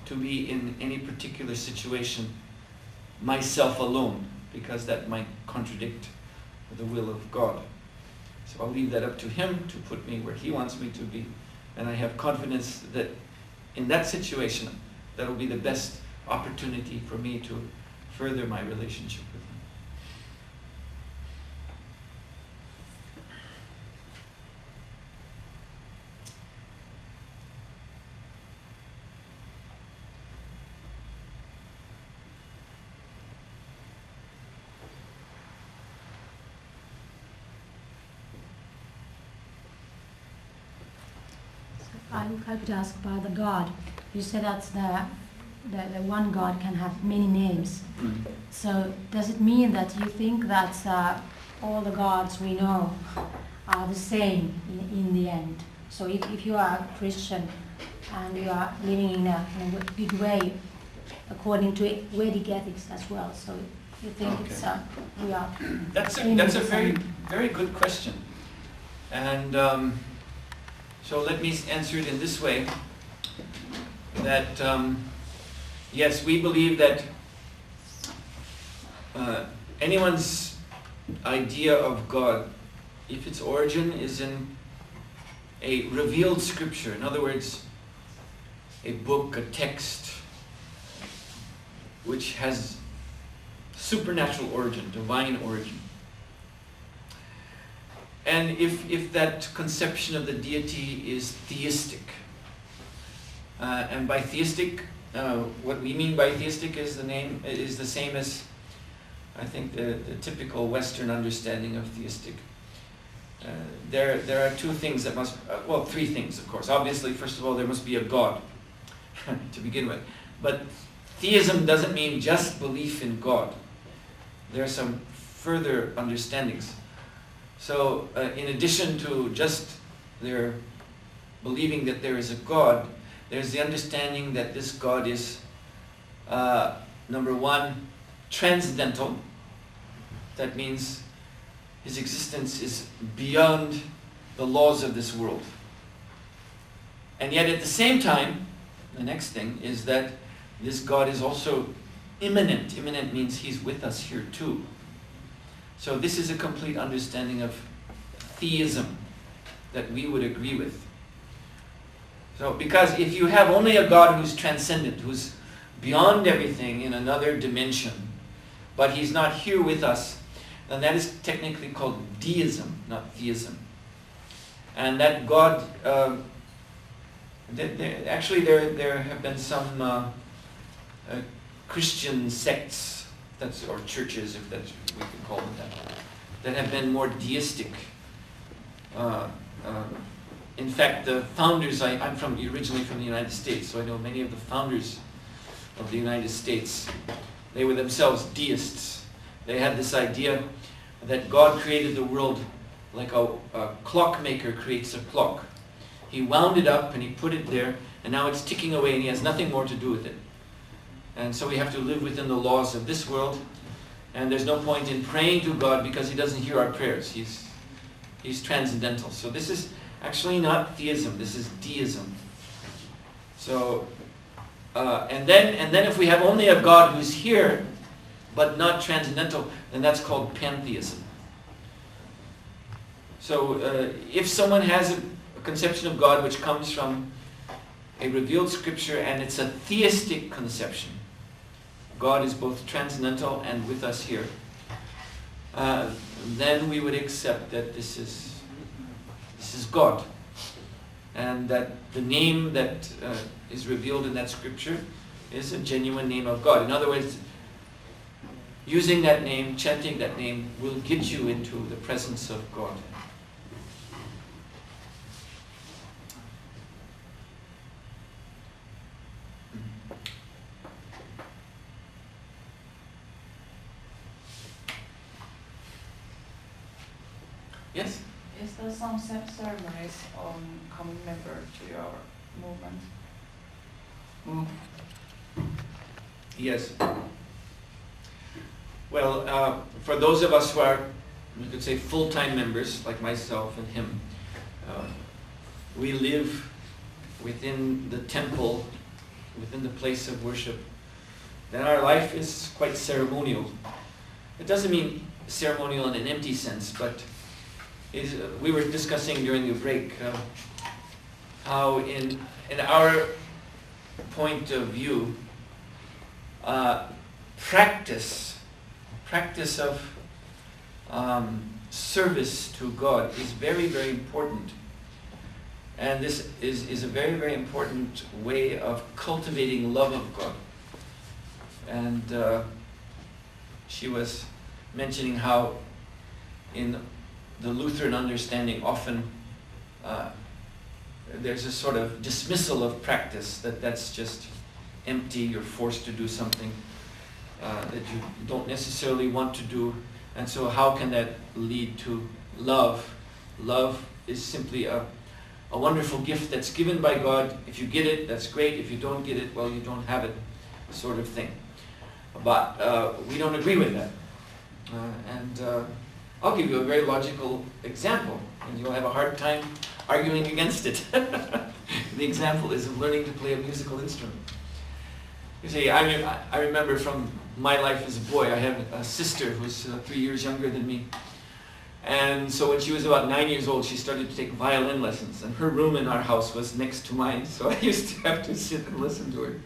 to be in any particular situation myself alone, because that might contradict the will of God. So I'll leave that up to him to put me where he wants me to be. And I have confidence that in that situation, that will be the best opportunity for me to further my relationship with him. I could ask about the God. You said that the one God can have many names. Mm. So does it mean that you think that all the gods we know are the same in the end? So if you are a Christian and you are living in a good way according to Vedic ethics as well, so you think Okay. it's we are? That's a aiming very, some- very good question. And so let me answer it in this way, that yes, we believe that anyone's idea of God, if its origin is in a revealed scripture, in other words, a book, a text, which has supernatural origin, divine origin. And if that conception of the deity is theistic, and by theistic, what we mean by theistic is the same as, I think, the typical Western understanding of theistic. There are two things that must, well, three things, of course. Obviously, first of all, there must be a God to begin with. But theism doesn't mean just belief in God. There are some further understandings. So, in addition to just their believing that there is a God, there's the understanding that this God is, number one, transcendental. That means his existence is beyond the laws of this world. And yet at the same time, the next thing is that this God is also immanent. Immanent means he's with us here too. So this is a complete understanding of theism that we would agree with. So, because if you have only a God who's transcendent, who's beyond everything in another dimension, but he's not here with us, then that is technically called deism, not theism. And that God, actually there have been some Christian sects, or churches, if that's we can call them that have been more deistic. In fact, the founders, I'm originally from the United States, so I know many of the founders of the United States. They were themselves deists. They had this idea that God created the world like a clockmaker creates a clock. He wound it up and he put it there, and now it's ticking away and he has nothing more to do with it. And so we have to live within the laws of this world, and there's no point in praying to God because he doesn't hear our prayers. He's transcendental. So this is actually not theism, this is deism. So, and then if we have only a God who's here, but not transcendental, then that's called pantheism. So, if someone has a conception of God which comes from a revealed scripture and it's a theistic conception, God is both transcendental and with us here, then we would accept that this is God, and that the name that is revealed in that scripture is a genuine name of God. In other words, using that name, chanting that name, will get you into the presence of God. Yes? Is there some ceremonies on becoming member to your movement? Yes. Well, for those of us who are, you could say, full-time members, like myself and him, we live within the temple, within the place of worship, then our life is quite ceremonial. It doesn't mean ceremonial in an empty sense, but we were discussing during the break how in our point of view, practice of service to God is very, very important. And this is a very, very important way of cultivating love of God. And she was mentioning how in the Lutheran understanding often there's a sort of dismissal of practice, that's just empty, you're forced to do something that you don't necessarily want to do. And so how can that lead to love? Love is simply a wonderful gift that's given by God. If you get it, that's great. If you don't get it, well, you don't have it, sort of thing. But we don't agree with that. I'll give you a very logical example, and you'll have a hard time arguing against it. The example is of learning to play a musical instrument. You see, I remember from my life as a boy, I have a sister who's 3 years younger than me. And so when she was about 9 years old, she started to take violin lessons. And her room in our house was next to mine, so I used to have to sit and listen to her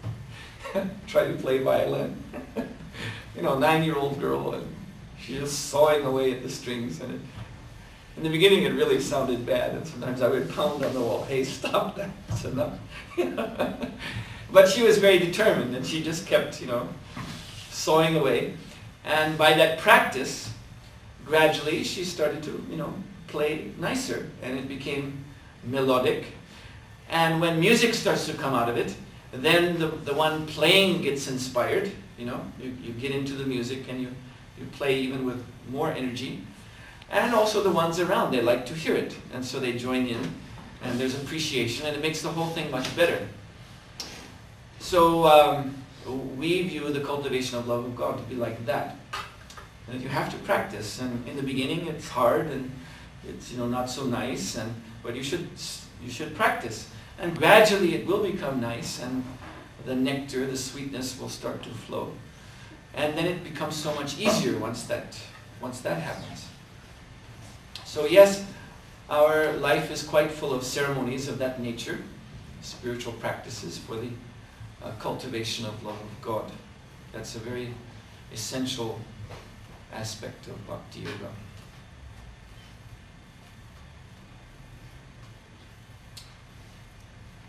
try to play violin. 9-year-old girl, and she was sawing away at the strings. And in the beginning, it really sounded bad. And sometimes I would pound on the wall, "Hey, stop that, it's enough." But she was very determined, and she just kept, sawing away. And by that practice, gradually she started to, play nicer, and it became melodic. And when music starts to come out of it, then the one playing gets inspired. You get into the music and you play even with more energy. And also the ones around, they like to hear it, and so they join in, and there's appreciation, and it makes the whole thing much better. So we view the cultivation of love of God to be like that. And you have to practice, and in the beginning it's hard, and it's not so nice, but you should practice, and gradually it will become nice, and the nectar, the sweetness will start to flow, and then it becomes so much easier once that happens. So yes, our life is quite full of ceremonies of that nature, spiritual practices for the cultivation of love of God. That's a very essential aspect of Bhakti Yoga.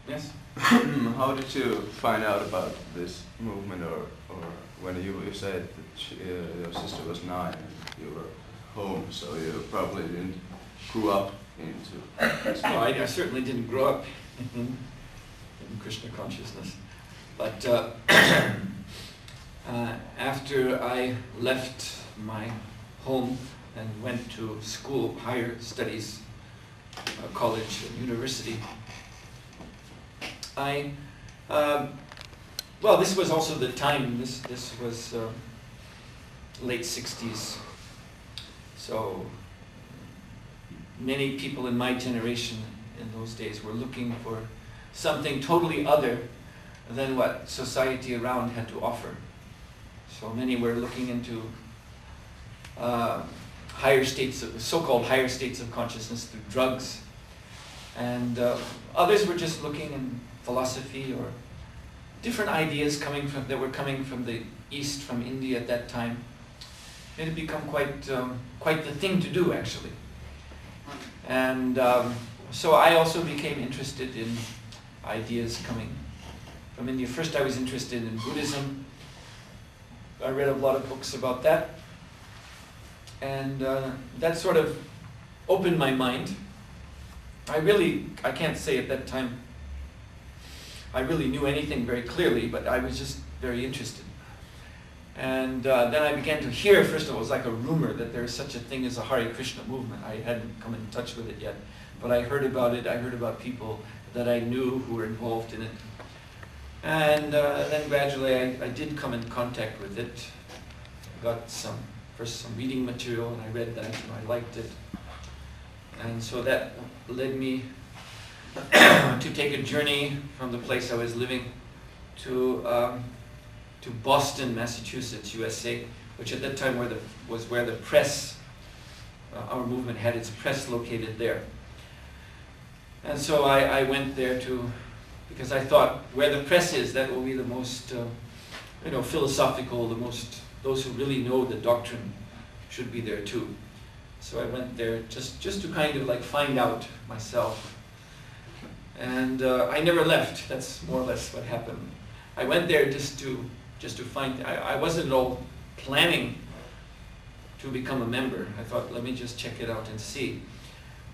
Yes? How did you find out about this movement, or when you said that your sister was 9 and you were home, so you probably didn't grow up into this? No, I certainly didn't grow up in Krishna consciousness. But after I left my home and went to school, higher studies, college and university, this was also the time, this was late 60s, so many people in my generation in those days were looking for something totally other than what society around had to offer. So many were looking into so-called higher states of consciousness through drugs, and others were just looking in philosophy or different ideas that were coming from the East, from India at that time. It had become quite the thing to do, actually. And so I also became interested in ideas coming from India. First I was interested in Buddhism. I read a lot of books about that. And that sort of opened my mind. I can't say at that time I really knew anything very clearly, but I was just very interested. And then I began to hear, first of all, it was like a rumor that there is such a thing as a Hare Krishna movement. I hadn't come in touch with it yet, but I heard about it. I heard about people that I knew who were involved in it. And then gradually I did come in contact with it. I got first some reading material, and I read that, and I liked it. And so that led me to take a journey from the place I was living to Boston, Massachusetts, USA, which at that time was where the press, our movement had its press located there. And so I went there because I thought where the press is, that will be the most philosophical, those who really know the doctrine should be there too. So I went there just to kind of like find out myself. And I never left. That's more or less what happened. I went there just to find. I wasn't at all planning to become a member. I thought, let me just check it out and see.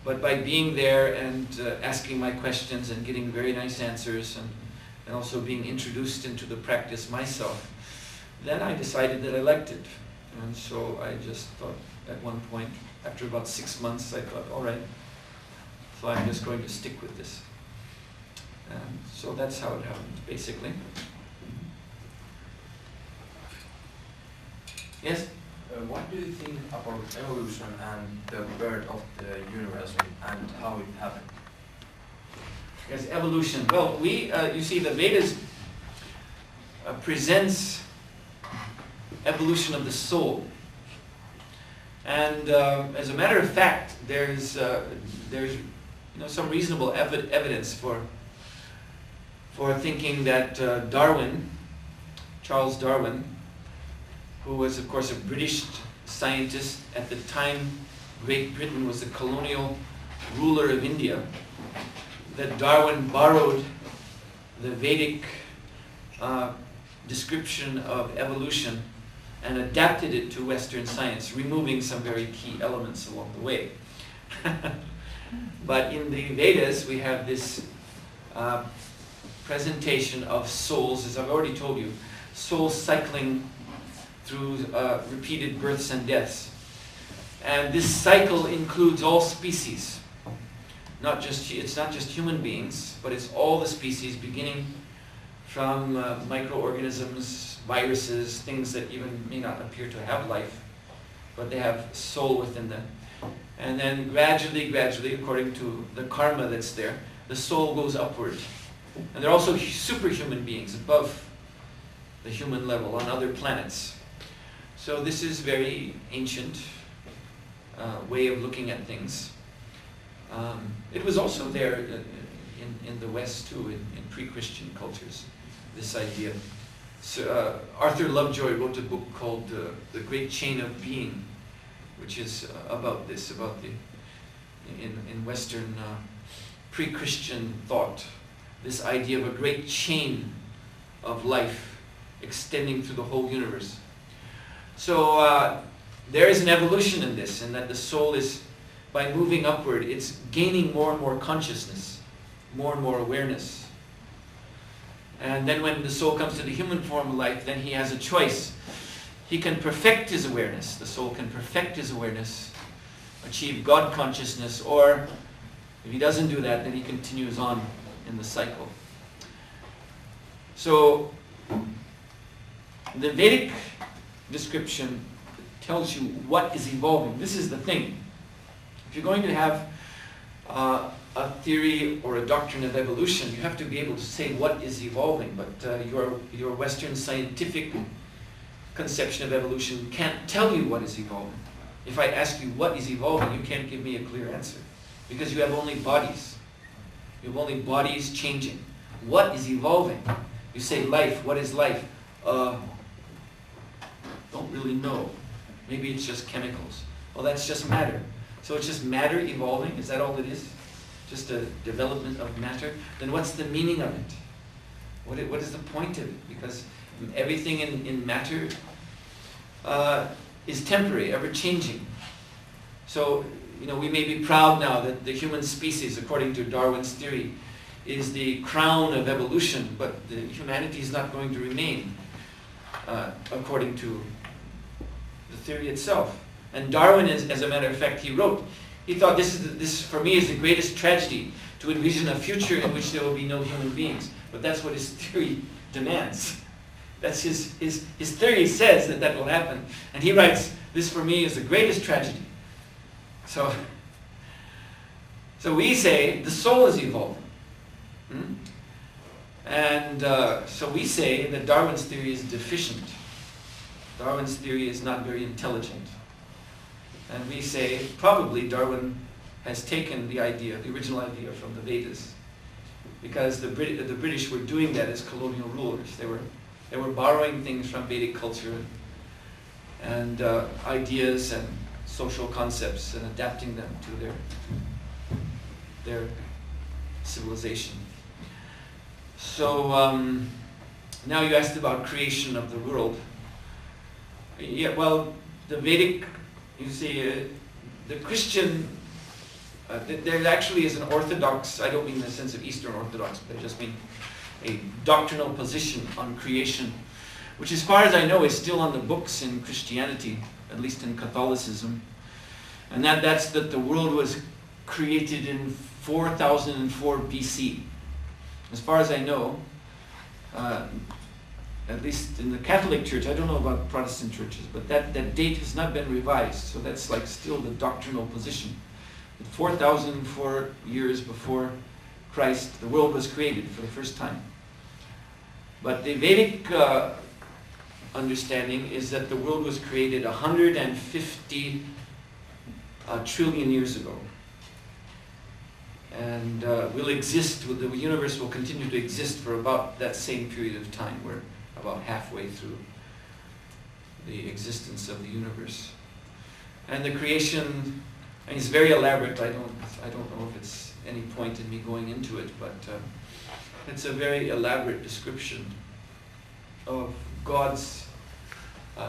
But by being there and asking my questions and getting very nice answers, and also being introduced into the practice myself, then I decided that I liked it. And so I just thought at one point, after about 6 months, I thought, all right, so I'm just going to stick with this. And so that's how it happened, basically. Yes? What do you think about evolution and the birth of the universe and how it happened? Yes, evolution. Well, you see, the Vedas presents evolution of the soul. And as a matter of fact, there's some reasonable evidence for thinking that Charles Darwin, who was of course a British scientist at the time Great Britain was the colonial ruler of India, that Darwin borrowed the Vedic description of evolution and adapted it to Western science, removing some very key elements along the way. But in the Vedas we have this presentation of souls, as I've already told you, souls cycling through repeated births and deaths. And this cycle includes all species. It's not just human beings, but it's all the species, beginning from microorganisms, viruses, things that even may not appear to have life, but they have soul within them. And then gradually, according to the karma that's there, the soul goes upward. And there are also superhuman beings above the human level on other planets. So this is very ancient way of looking at things. It was also there in the West too, in pre-Christian cultures, this idea. So, Arthur Lovejoy wrote a book called The Great Chain of Being, which is about this, in Western pre-Christian thought, this idea of a great chain of life extending through the whole universe. So there is an evolution in this, and that the soul is, by moving upward, it's gaining more and more consciousness, more and more awareness. And then when the soul comes to the human form of life, then he has a choice. He can perfect his awareness, the soul can perfect his awareness, achieve God consciousness, or if he doesn't do that, then he continues on in the cycle. So the Vedic description tells you what is evolving. This is the thing. If you're going to have a theory or a doctrine of evolution, you have to be able to say what is evolving. But your Western scientific conception of evolution can't tell you what is evolving. If I ask you what is evolving, you can't give me a clear answer, because you have only bodies. You have only bodies changing. What is evolving? You say life. What is life? Don't really know. Maybe it's just chemicals. Well, that's just matter. So it's just matter evolving? Is that all it is? Just a development of matter? Then what's the meaning of it? What is the point of it? Because everything in matter is temporary, ever-changing. So, we may be proud now that the human species, according to Darwin's theory, is the crown of evolution, but the humanity is not going to remain, according to the theory itself. And Darwin, as a matter of fact, he wrote, he thought this for me is the greatest tragedy, to envision a future in which there will be no human beings. But that's what his theory demands. That's his theory says that will happen. And he writes, this for me is the greatest tragedy. So we say the soul is evolving. And so we say that Darwin's theory is deficient. Darwin's theory is not very intelligent. And we say probably Darwin has taken the original idea from the Vedas, because the British were doing that as colonial rulers. They were borrowing things from Vedic culture and ideas and social concepts and adapting them to their civilization. So now you asked about creation of the world. Yeah, well, the Vedic, you see, the Christian, there actually is an orthodox, I don't mean in the sense of Eastern Orthodox, but I just mean a doctrinal position on creation, which as far as I know is still on the books in Christianity, at least in Catholicism. And that's that the world was created in 4004 BC. As far as I know, at least in the Catholic Church, I don't know about Protestant churches, but that date has not been revised, so that's like still the doctrinal position. 4,004 years before Christ, the world was created for the first time. But the Vedic understanding is that the world was created 150 trillion years ago. And will exist, the universe will continue to exist for about that same period of time. We're about halfway through the existence of the universe. And the creation, and it's very elaborate. I don't know if it's any point in me going into it, but it's a very elaborate description of God's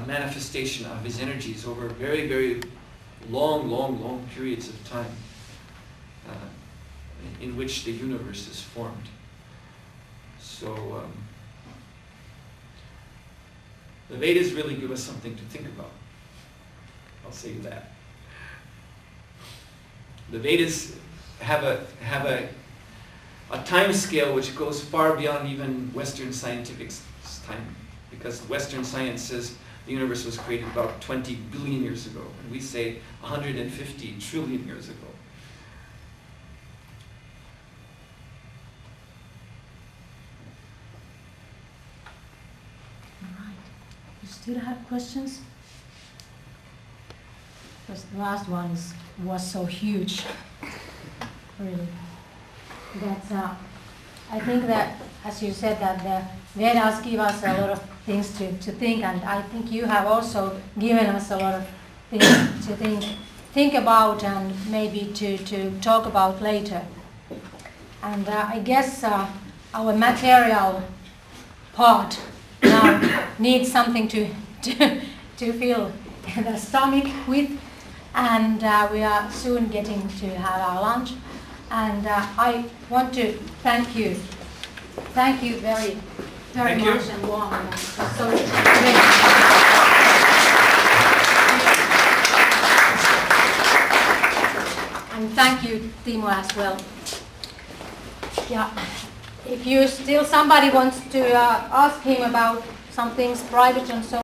manifestation of His energies over very, very long periods of time in which the universe is formed. So the Vedas really give us something to think about. I'll say that. The Vedas have a time scale which goes far beyond even Western scientific time, because Western science says the universe was created about 20 billion years ago, and we say 150 trillion years ago. All right. You still have questions? Because the last one was so huge, really. That I think that, as you said, that the Vedas give us a lot of things to think, and I think you have also given us a lot of things to think about and maybe to talk about later. And I guess our material part now needs something to fill the stomach with, and we are soon getting to have our lunch. And I want to thank you very Thank you. much and warm. And so great. And thank you, Timo, as well. Yeah. If you still somebody wants to ask him about some things private and so